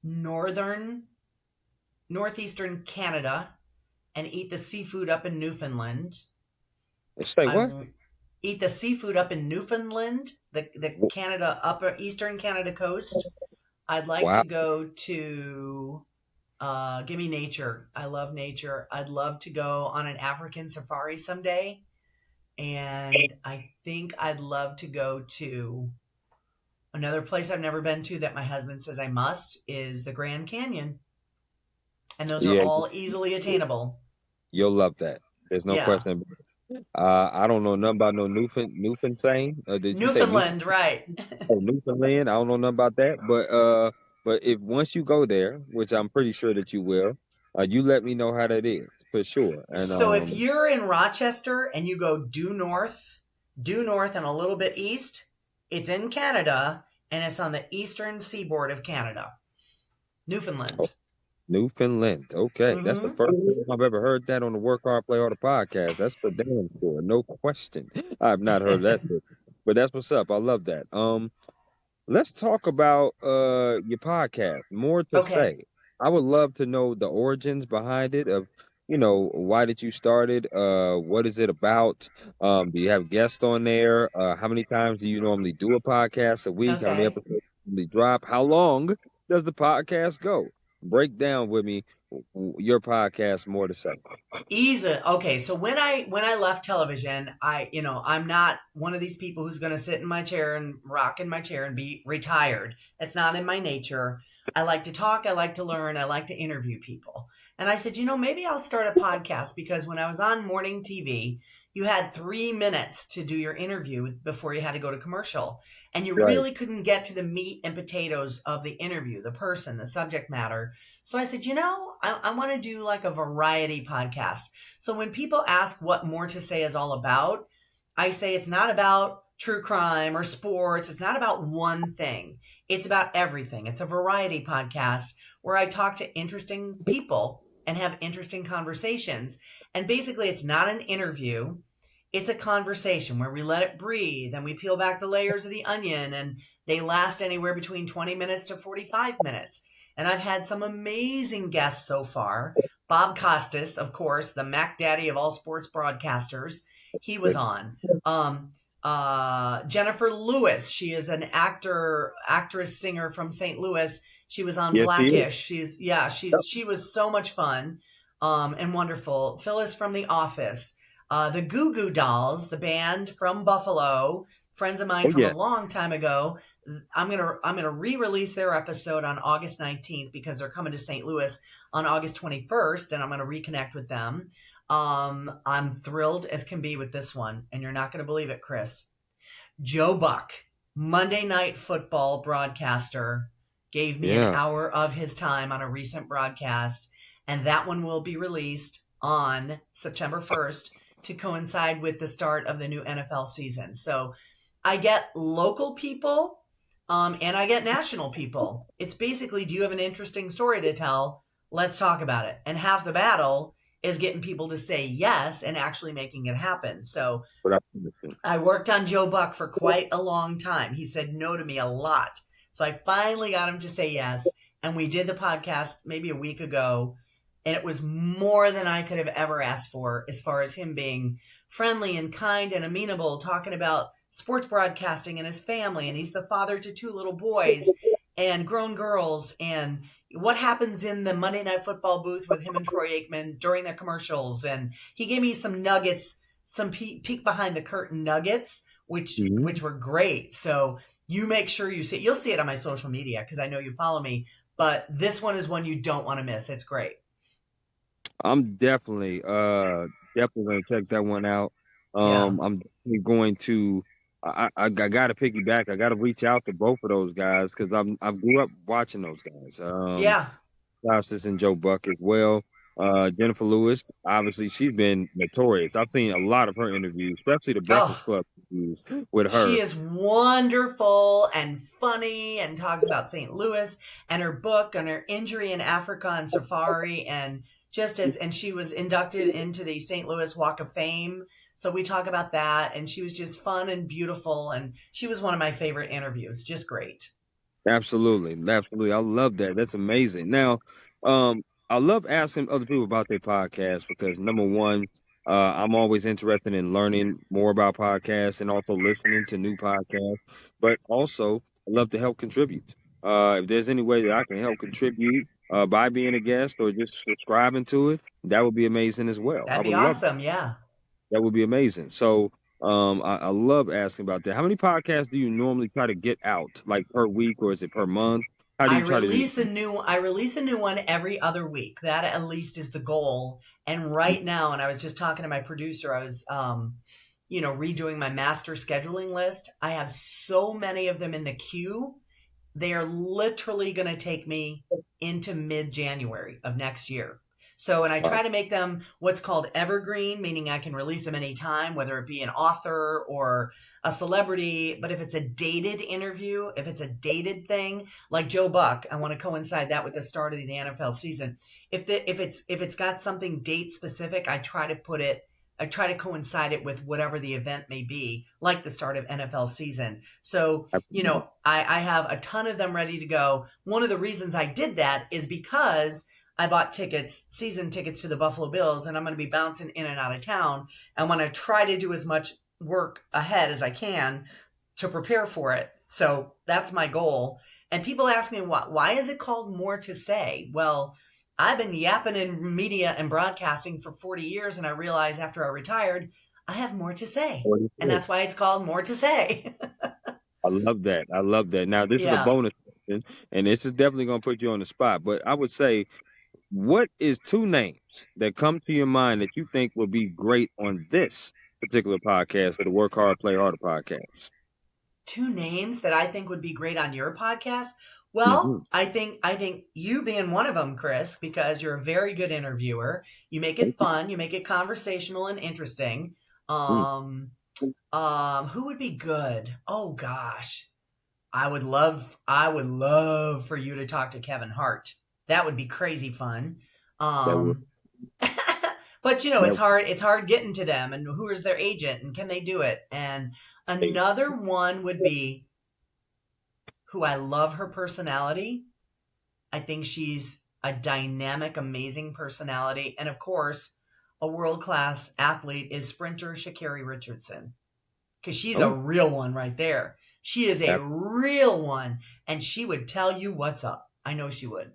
northern northeastern Canada and eat the seafood up in Newfoundland. Say I what? eat the seafood up in Newfoundland, the Canada upper eastern Canada coast. I'd like Wow. to go to give me nature. I love nature. I'd love to go on an African safari someday. And I think I'd love to go to another place I've never been to that my husband says I must is the Grand Canyon. And those are Yeah, all easily attainable. you'll love that. There's no Yeah. question. I don't know nothing about no Newfoundland. Did you say Newfoundland, right. Newfoundland? I don't know nothing about that. But if once you go there, which I'm pretty sure that you will, you let me know how that is for sure. And So if you're in Rochester and you go due north and a little bit east, it's in Canada and it's on the eastern seaboard of Canada. Newfoundland. Newfoundland. Okay, that's the Mm-hmm. first time I've ever heard that on the Work Hard, Play Harder podcast. That's for damn sure, no question. I've not heard that, but that's what's up. I love that. Let's talk about your podcast. More to Okay. say. I would love to know the origins behind it of, why did you start it? What is it about? Do you have guests on there? How many times do you normally do a podcast a week? How many Okay. episodes do you drop? How long does the podcast go? Break down with me your podcast. More to say. Easy. Okay, so when I left television, I'm not one of these people who's going to sit in my chair and rock in my chair and be retired. That's not in my nature. I like to talk, I like to learn, I like to interview people. And I said, maybe I'll start a podcast because when I was on morning TV, you had 3 minutes to do your interview before you had to go to commercial. And you Right. really couldn't get to the meat and potatoes of the interview, the person, the subject matter. So I said, I want to do like a variety podcast. So when people ask what More to Say is all about, I say it's not about true crime or sports. It's not about one thing. It's about everything. It's a variety podcast where I talk to interesting people and have interesting conversations. And basically, it's not an interview. It's a conversation where we let it breathe and we peel back the layers of the onion, and they last anywhere between 20 minutes to 45 minutes. And I've had some amazing guests so far. Bob Costas, of course, the Mac Daddy of all sports broadcasters, he was on. Jennifer Lewis, she is an actress, singer from St. Louis. She was on Yes, he is. Blackish. She was so much fun, and wonderful. Phyllis from The Office. The Goo Goo Dolls, the band from Buffalo, friends of mine Oh from yeah. a long time ago. I'm gonna re-release their episode on August 19th because they're coming to St. Louis on August 21st, and I'm gonna reconnect with them. I'm thrilled as can be with this one, and you're not gonna believe it, Chris. Joe Buck, Monday Night Football broadcaster, gave me an Yeah. hour of his time on a recent broadcast, and that one will be released on September 1st to coincide with the start of the new NFL season. So I get local people, and I get national people. It's basically, do you have an interesting story to tell? Let's talk about it. And half the battle is getting people to say yes and actually making it happen. So But I worked on Joe Buck for quite a long time. He said no to me a lot. So I finally got him to say yes. And we did the podcast maybe a week ago. And it was more than I could have ever asked for as far as him being friendly and kind and amenable, talking about sports broadcasting and his family. And he's the father to 2 little boys and grown girls, and what happens in the Monday Night Football booth with him and Troy Aikman during their commercials. And he gave me some nuggets, some peek behind the curtain nuggets, which Mhm. which were great. So you make sure you see it. You'll see it on my social media because I know you follow me. But this one is one you don't want to miss. It's great. I'm definitely gonna check that one out. Yeah. I'm definitely going to. I gotta piggyback. I gotta reach out to both of those guys because I grew up watching those guys. Yeah. Costas and Joe Buck as well. Jennifer Lewis, obviously, she's been notorious. I've seen a lot of her interviews, especially the Breakfast Oh, Club interviews with she her. is wonderful and funny and talks about St. Louis and her book and her injury in Africa and safari, and and she was inducted into the St. Louis Walk of Fame. So we talk about that, and she was just fun and beautiful, and she was one of my favorite interviews. Just great. Absolutely, absolutely. I love that. That's amazing. Now, I love asking other people about their podcast because number one, I'm always interested in learning more about podcasts and also listening to new podcasts. But also, I love to help contribute. If there's any way that I can help contribute by being a guest or just subscribing to it, that would be amazing as well. I That'd be would love awesome. Yeah. that would be amazing. So, I love asking about that. How many podcasts do you normally try to get out, like per week, or is it per month? How do you try to do? I release a new one every other week. That at least is the goal. And right now, and I was just talking to my producer, I was redoing my master scheduling list. I have so many of them in the queue. They are literally going to take me into mid-January of next year. So, and I Wow. try to make them what's called evergreen, meaning I can release them anytime, whether it be an author or a celebrity. But if it's a dated interview, if it's a dated thing, like Joe Buck, I want to coincide that with the start of the NFL season. If it's got something date specific, I try to coincide it with whatever the event may be, like the start of NFL season. So, I have a ton of them ready to go. One of the reasons I did that is because I bought season tickets to the Buffalo Bills, and I'm going to be bouncing in and out of town. I want to try to do as much work ahead as I can to prepare for it. So that's my goal. And people ask me, why is it called More to Say? Well, I've been yapping in media and broadcasting for 40 years, and I realized after I retired, I have more to say. And that's why it's called More to Say. I love that. I love that. Now, this is a Yeah. bonus question, and this is definitely going to put you on the spot. But I would say, what is two names that come to your mind that you think will be great on this particular podcast, or the Work Hard, Play Harder podcast? Two names that I think would be great on your podcast. Hmm. Well, I think you being one of them, Chris, because you're a very good interviewer. You make it fun, you make it conversational and interesting. Um, who would be good? Oh gosh. I would love for you to talk to Kevin Hart. That would be crazy fun. That would, Um, but that it's hard getting to them, and who is their agent, and can they do it? And would, another one would be who I love her personality. I think she's a dynamic, amazing personality. And of course, a world class athlete is sprinter Sha'Carri Richardson, because she's a oh, real one right there. She is a that, real one, and she would tell you what's up. I know she would.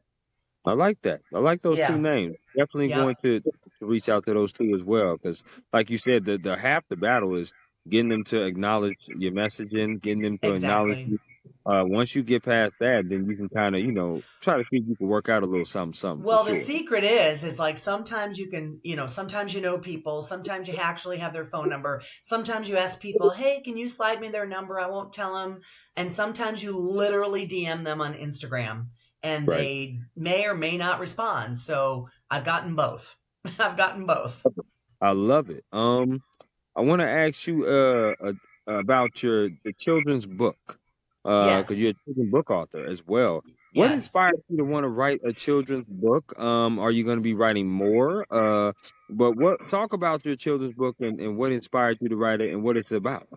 I like that. I like those two Yeah. names. Definitely going Yep. to reach out to those two as well, because, like you said, the half the battle is getting them to acknowledge your messaging, getting them to acknowledge Exactly. you. Once you get past that, then you can kind of, try to see if you can work out a little something, something for Well, the sure. secret is like sometimes you can, sometimes you know people, sometimes you actually have their phone number. Sometimes you ask people, hey, can you slide me their number? I won't tell them. And sometimes you literally DM them on Instagram, and Right. they may or may not respond. So I've gotten both. I've gotten both. I love it. I want to ask you about the children's book, because Yes. you're a children's book author as well. What Yes. inspired you to want to write a children's book? Are you going to be writing more? But what talk about your children's book, and what inspired you to write it, and what it's about?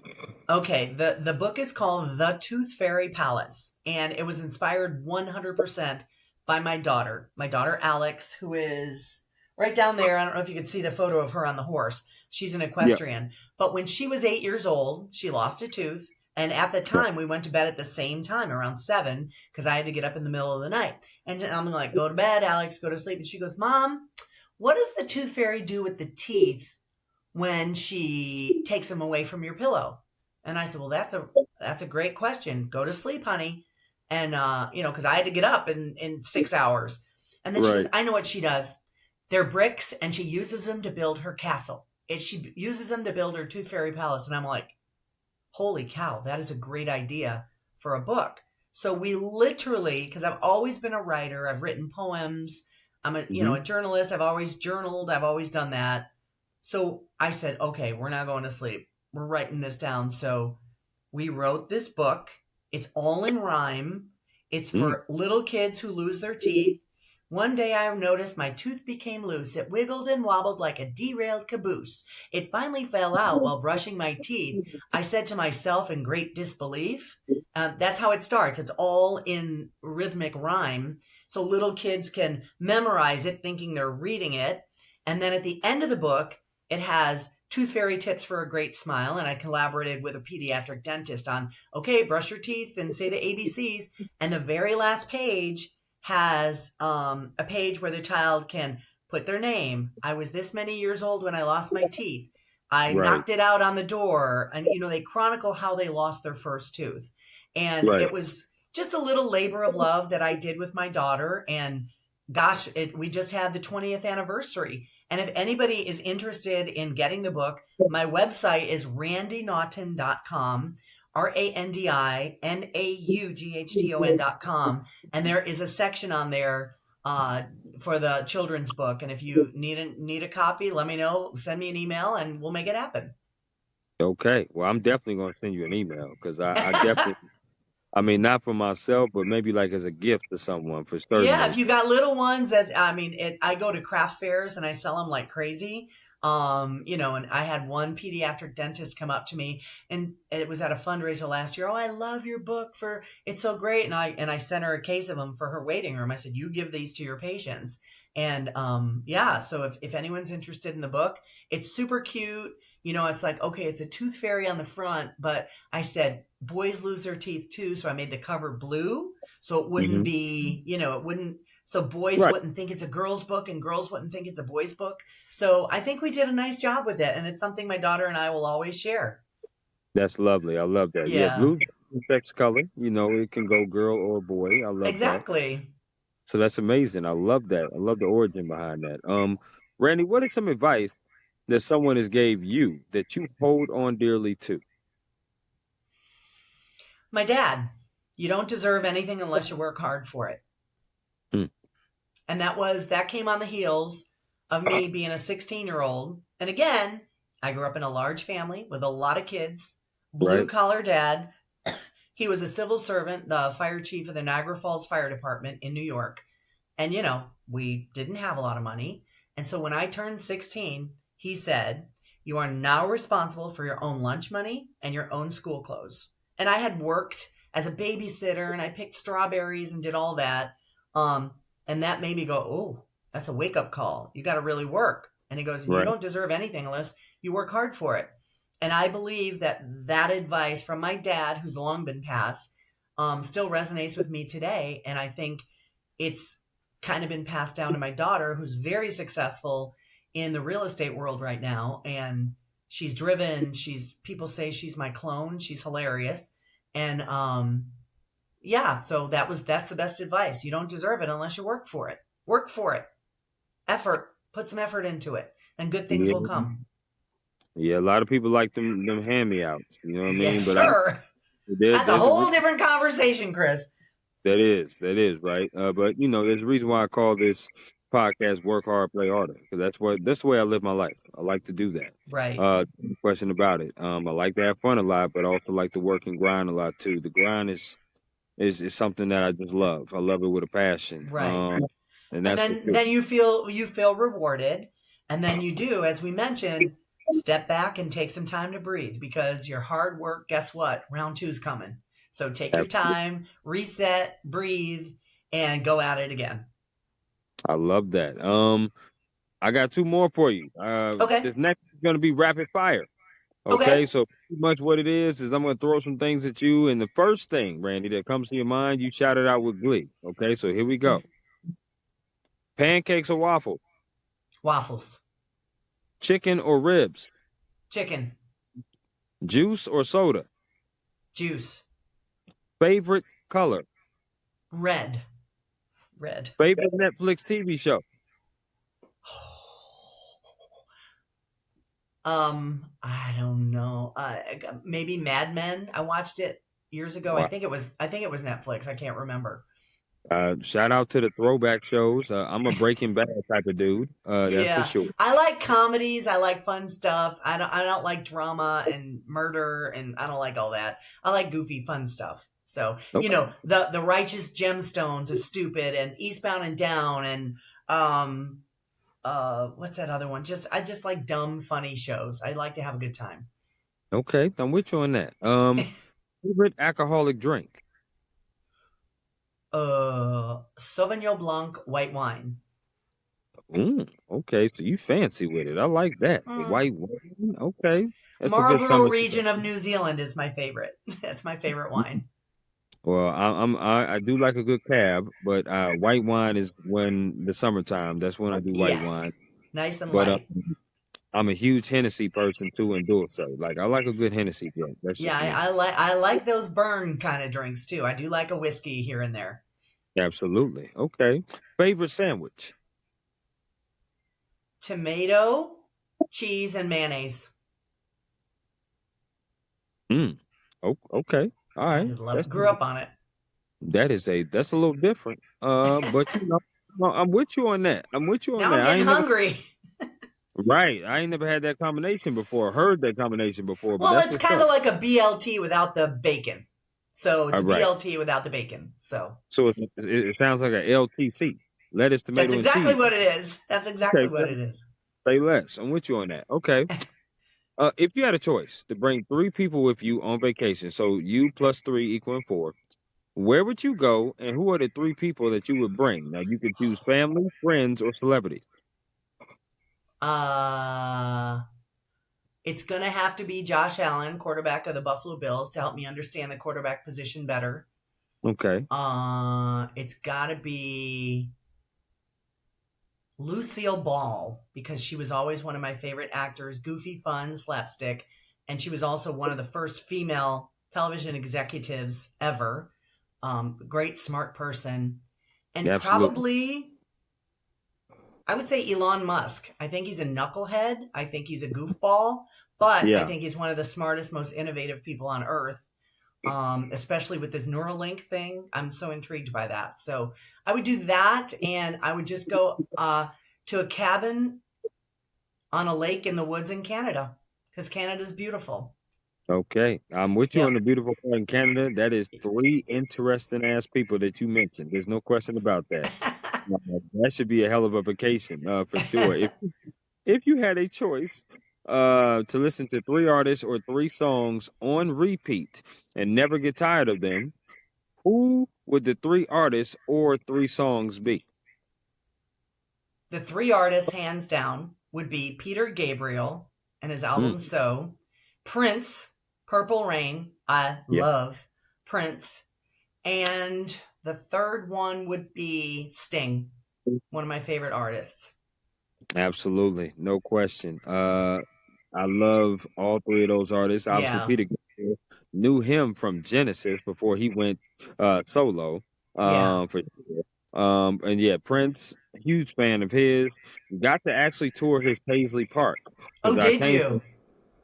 Okay, the book is called The Tooth Fairy Palace, and it was inspired 100% by my daughter. My daughter Alex, who is right down there. I don't know if you could see the photo of her on the horse. She's an Yeah. equestrian. But when she was 8 years old, she lost a tooth. And at the Right. time, we went to bed at the same time, around 7, because I had to get up in the middle of the night. And I'm like, go to bed, Alex, go to sleep. And she goes, Mom, what does the tooth fairy do with the teeth when she takes them away from your pillow? And I said, well, that's a great question. Go to sleep, honey. And because I had to get up in 6 hours. And then she goes, Right. I know what she does. They're bricks, and she uses them to build her castle. She uses them to build her Tooth Fairy Palace. And I'm like, holy cow, that is a great idea for a book. So we literally, because I've always been a writer, I've written poems. I'm Hmm. a journalist. I've always journaled. I've always done that. So I said, okay, we're not going to sleep. We're writing this down. So we wrote this book. It's all in rhyme. It's Mm. for little kids who lose their teeth. One day I noticed my tooth became loose. It wiggled and wobbled like a derailed caboose. It finally fell out while brushing my teeth. I said to myself in great disbelief. That's how it starts. It's all in rhythmic rhyme. So little kids can memorize it thinking they're reading it. And then at the end of the book, it has tooth fairy tips for a great smile. And I collaborated with a pediatric dentist on, okay, brush your teeth and say the ABCs. And the very last page has a page where the child can put their name. I was this many years old when I lost my teeth. I Right. knocked it out on the door. And, they chronicle how they lost their first tooth. And Right. it was just a little labor of love that I did with my daughter. And gosh, we just had the 20th anniversary. And if anybody is interested in getting the book, my website is randinaughton.com, RANDINAUGHTON.com. And there is a section on there uh, for the children's book. And if you need a copy, let me know. Send me an email, and we'll make it happen. Okay. Well, I'm definitely going to send you an email because I definitely, I mean, not for myself, but maybe like as a gift to someone for Yeah, if certainly. you got little ones, that I mean, I go to craft fairs and I sell them like crazy. And I had one pediatric dentist come up to me, and it was at a fundraiser last year. Oh, I love your book, for it's so great, and I sent her a case of them for her waiting room. I said, you give these to your patients, and yeah. So if anyone's interested in the book, it's super cute. It's like, okay, it's a tooth fairy on the front, but I said boys lose their teeth too, so I made the cover blue so it wouldn't Hmm. be, it wouldn't, so boys Right. wouldn't think it's a girl's book and girls wouldn't think it's a boy's book. So I think we did a nice job with it. And it's something my daughter and I will always share. That's lovely. I love that. Yeah, Yeah, blue sex color. It can go girl or boy. I love that. exactly. So that's amazing. I love that. I love the origin behind that. Randy, what is some advice that someone has gave you that you hold on dearly to? My dad, you don't deserve anything unless you work hard for it. Mm. And that came on the heels of me being a 16-year-old. And again, I grew up in a large family with a lot of kids, blue Right. collar dad. He was a civil servant, the fire chief of the Niagara Falls Fire Department in New York. And, we didn't have a lot of money. And so when I turned 16, he said, you are now responsible for your own lunch money and your own school clothes. And I had worked as a babysitter and I picked strawberries and did all that. Um, and that made me go, oh, that's a wake up call. You got to really work. And he goes, and you Right. don't deserve anything unless you work hard for it. And I believe that that advice from my dad, who's long been passed, still resonates with me today. And I think it's kind of been passed down to my daughter, who's very successful in the real estate world right now. And she's driven. People say she's my clone. She's hilarious. And yeah, so that's the best advice. You don't deserve it unless you work for it. Work for it. Effort. Put some effort into it, and good things will Yeah. come. Yeah. A lot of people like them hand me outs. You know what I Yes, mean? But sir. That's a there's a whole different conversation, Chris. that is right. But there's a reason why I call this podcast "Work Hard, Play Harder" because that's the way I live my life. I like to do that. Right. No question about it. I like to have fun a lot, but I also like to work and grind a lot too. The grind is something that I just love. I love it with a passion. Right. And And that's for then sure. then you feel rewarded, and then you do, as we mentioned, step back and take some time to breathe, because your hard work, guess what, round two's coming. So take your Absolutely. time, reset, breathe, and go at it again. I love that. I got two more for you. Okay. This next is going to be rapid fire. Okay, Okay. so pretty much what it is I'm going to throw some things at you, and the first thing, Randy, that comes to your mind, you shout it out with glee. Okay, so here we go. Pancakes or waffle, Waffles. chicken or ribs, Chicken. juice or soda, Juice. favorite color, Red. Red. favorite Netflix TV show. I don't know. Maybe Mad Men. I watched it years ago. I Wow. think it was. I think it was Netflix. I can't remember. Shout out to the throwback shows. I'm a Breaking Bad type of dude. That's for Yeah, sure. I like comedies. I like fun stuff. I don't like drama and murder, and I don't like all that. I like goofy, fun stuff. So Okay. the Righteous Gemstones is stupid, and Eastbound and Down, and what's that other one? I just like dumb, funny shows. I like to have a good time. Okay, I'm with you on that. Favorite alcoholic drink. Sauvignon Blanc white wine. Okay, so you fancy with it. I like that. The Mm. white wine. Okay, that's a good Marlborough summer. region of New Zealand is my favorite. That's my favorite wine. Well, I do like a good cab, but white wine is when the summertime. That's when I do white Yes, wine. nice and But light. I'm a huge Hennessy person too, and dulce. Like I like a good Hennessy drink. That's Yeah, just me. I like those burn kind of drinks too. I do like a whiskey here and there. Absolutely. Okay. Favorite sandwich. Tomato, cheese, and mayonnaise. Mm. Okay. All I right. just love it. Grew up on it. That's a little different. But Well, I'm with you on that. I'm with you on Now that. I'm I getting ain't never hungry. right. I ain't never had that combination before. Heard that combination before, but Well, that's it's what's kind of up. like a BLT without the bacon. So it's All a right. BLT without the bacon. So So it sounds like a LTC, lettuce, that's tomato, and exactly cheese. what it is. That's exactly Okay, what it is. say less. I'm with you on that. Okay. If you had a choice to bring three people with you on vacation, so you plus three equaling four, where would you go, and who are the three people that you would bring? Now you could choose family, friends, or celebrities. Uh, it's going to have to be Josh Allen, quarterback of the Buffalo Bills, to help me understand the quarterback position better. Okay. It's got to be Lucille Ball because she was always one of my favorite actors, goofy, fun, slapstick, and she was also one of the first female television executives ever. Great, smart person, and Absolutely. probably I would say Elon Musk. I think he's a knucklehead. I think he's a goofball, but I Yeah. think he's one of the smartest, most innovative people on earth. Especially with this Neuralink thing, I'm so intrigued by that. So I would do that, and I would just go to a cabin on a lake in the woods in Canada because Canada's beautiful. Okay. I'm with you on Yep. the beautiful part in Canada. That is three interesting ass people that you mentioned. There's no question about that. That should be a hell of a vacation, for sure. If you had a choice to listen to three artists or three songs on repeat and never get tired of them, who would the three artists or three songs be? The three artists, hands down, would be Peter Gabriel and his album Mm, So, Prince, Purple Rain. I yeah, love Prince. And the third one would be Sting, one of my favorite artists. absolutely, no question. I love all three of those artists. Obviously, Yeah. Peter Gabriel, knew him from Genesis before he went solo. Yeah. For sure. And yeah, Prince, huge fan of his. Got to actually tour his Paisley Park Oh, because I did came you? from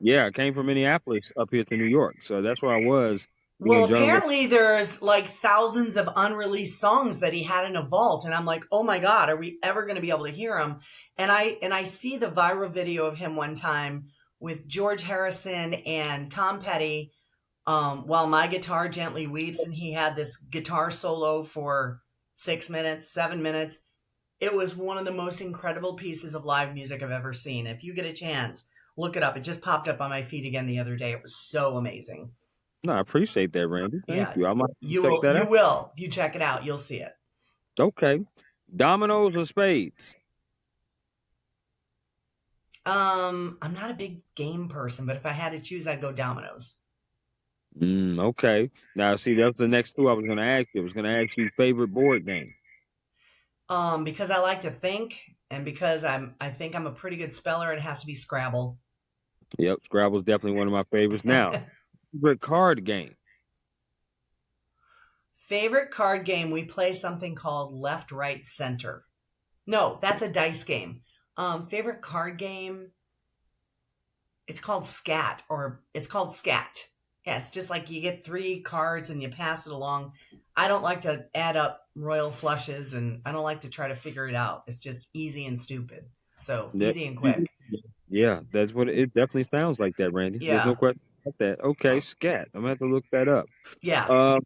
yeah, I came from Minneapolis up here to New York, so that's where I was Well, doing journalism. apparently there's like thousands of unreleased songs that he had in a vault, and I'm like, oh my god, are we ever going to be able to hear them? And I see the viral video of him one time with George Harrison and Tom Petty, while my guitar gently weeps, and he had this guitar solo for 6 minutes, 7 minutes. It was one of the most incredible pieces of live music I've ever seen. If you get a chance, look it up. It just popped up on my feed again the other day. It was so amazing. No, I appreciate that, Randy. Thank Yeah, you. I might you check will. that You out. will. If you check it out, you'll see it. Okay, dominoes or spades? I'm not a big game person, but if I had to choose, I'd go dominoes. Okay. Now, see, that's the next two I was going to ask you. I was going to ask you favorite board game. Because I like to think, and because I think I'm a pretty good speller. It has to be Scrabble. Yep, Scrabble's definitely one of my favorites. Now, favorite card game. Favorite card game? We play something called Left, Right, Center. No, that's a dice game. Favorite card game? It's called Scat, or it's called Scat. Yeah, it's just like you get three cards and you pass it along. I don't like to add up royal flushes, and I don't like to try to figure it out. It's just easy and stupid. So That, easy and quick. yeah, that's what it definitely sounds like that, Randy. There's no Yeah. question about that. Okay, scat. I'm going to have to look that up. Yeah. Uh,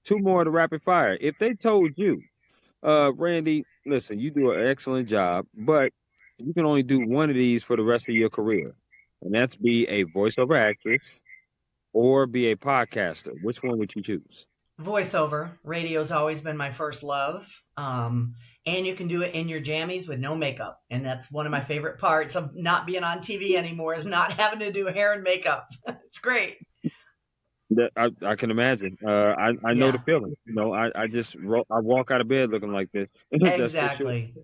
two more to rapid fire. If they told you, Randy, listen, you do an excellent job, but you can only do one of these for the rest of your career, and that's be a voiceover actress or be a podcaster. Which one would you choose? Voiceover. Radio's always been my first love. And you can do it in your jammies with no makeup. And that's one of my favorite parts of not being on TV anymore is not having to do hair and makeup. It's great. That I can imagine. I know the Yeah, feeling. I just I walk out of bed looking like this. That's for sure. exactly.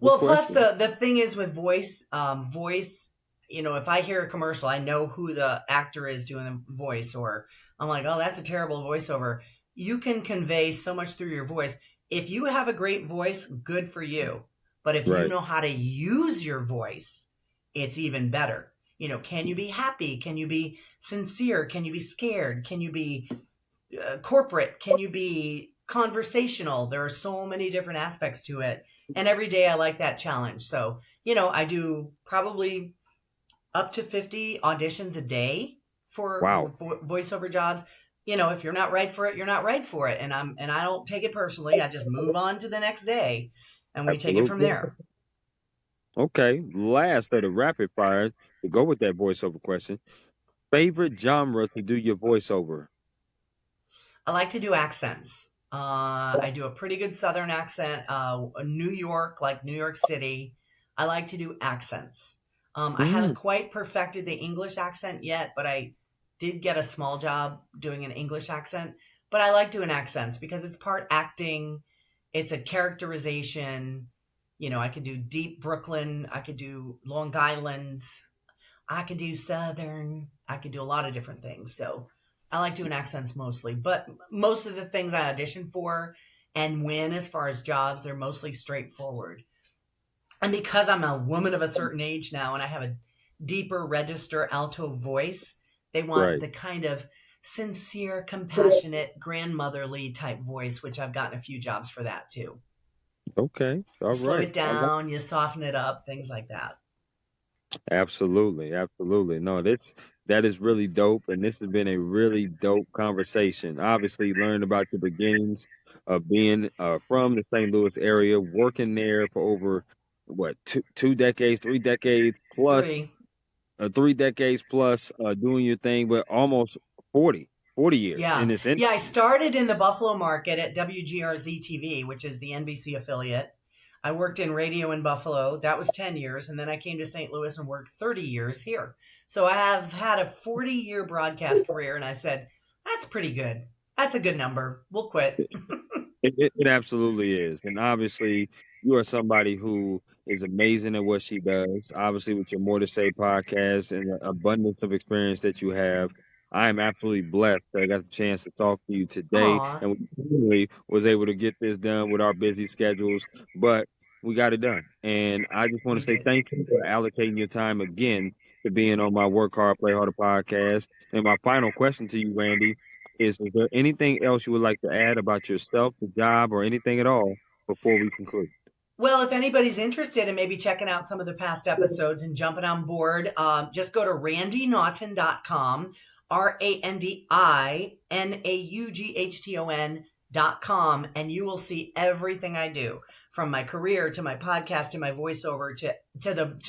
No Well, plus question. the thing is with voice, if I hear a commercial, I know who the actor is doing the voice, or I'm like, oh, that's a terrible voiceover. You can convey so much through your voice. If you have a great voice, good for you. But if you Right. know how to use your voice, it's even better. Can you be happy? Can you be sincere? Can you be scared? Can you be corporate? Can you be conversational. There are so many different aspects to it. And every day I like that challenge. So, I do probably up to 50 auditions a day for Wow. voiceover jobs. If you're not right for it, you're not right for it. And I don't take it personally. I just move on to the next day and we take it from Absolutely. there. Okay. Last of the rapid fire to go with that voiceover question. Favorite genre to do your voiceover? I like to do accents. I do a pretty good Southern accent. New York, like New York City. I like to do accents. I Mm, haven't quite perfected the English accent yet, but I did get a small job doing an English accent. But I like doing accents because it's part acting, it's a characterization. I could do deep Brooklyn, I could do Long Island, I could do Southern. I could do a lot of different things. So I like doing accents mostly. But most of the things I audition for and win as far as jobs, they're mostly straightforward. And because I'm a woman of a certain age now and I have a deeper register alto voice, they want right. the kind of sincere, compassionate, grandmotherly type voice, which I've gotten a few jobs for that too. Okay. All You slow right. it All right. down, you soften it up, things like that. Absolutely. Absolutely. No, that is really dope. And this has been a really dope conversation. Obviously, learn about your beginnings of being from the St. Louis area, working there for over what, two decades, 3 decades plus, 3 decades plus, doing your thing, but almost 40 years in Yeah. this Yeah, I industry. started in the Buffalo market at WGRZ TV, which is the NBC affiliate. I worked in radio in Buffalo. That was 10 years. And then I came to St. Louis and worked 30 years here. So I have had a 40-year broadcast career. And I said, that's pretty good. That's a good number. We'll quit. It absolutely is. And obviously, you are somebody who is amazing at what she does. Obviously, with your More to Say podcast and the abundance of experience that you have, I am absolutely blessed that I got the chance to talk to you today. Aw, And we finally was able to get this done with our busy schedules, but we got it done. And I just want we to say did. thank you for allocating your time again to being on my Work Hard, Play Harder podcast. And my final question to you, Randy, is there anything else you would like to add about yourself, the job, or anything at all before we conclude? Well, if anybody's interested in maybe checking out some of the past episodes and jumping on board, just go to randinaughton.com, RANDINAUGHTON.com, and you will see everything I do from my career to my podcast to my voiceover to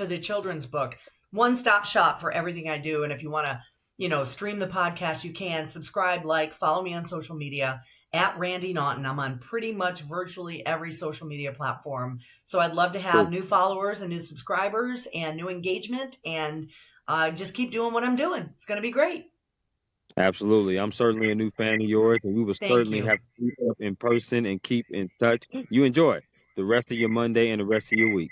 the children's book. One stop shop for everything I do. And if you want to, stream the podcast, you can subscribe, follow me on social media at Randi Naughton. I'm on pretty much virtually every social media platform. So I'd love to have Cool. new followers and new subscribers and new engagement and just keep doing what I'm doing. It's going to be great. Absolutely. I'm certainly a new fan of yours, and we will Thank certainly you. have to meet up in person and keep in touch. You enjoy the rest of your Monday and the rest of your week.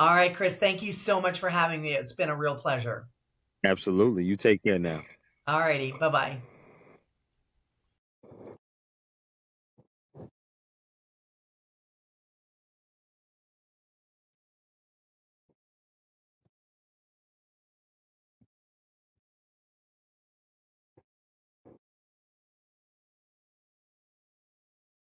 All right, Chris, thank you so much for having me. It's been a real pleasure. Absolutely. You take care now. All righty. Bye bye.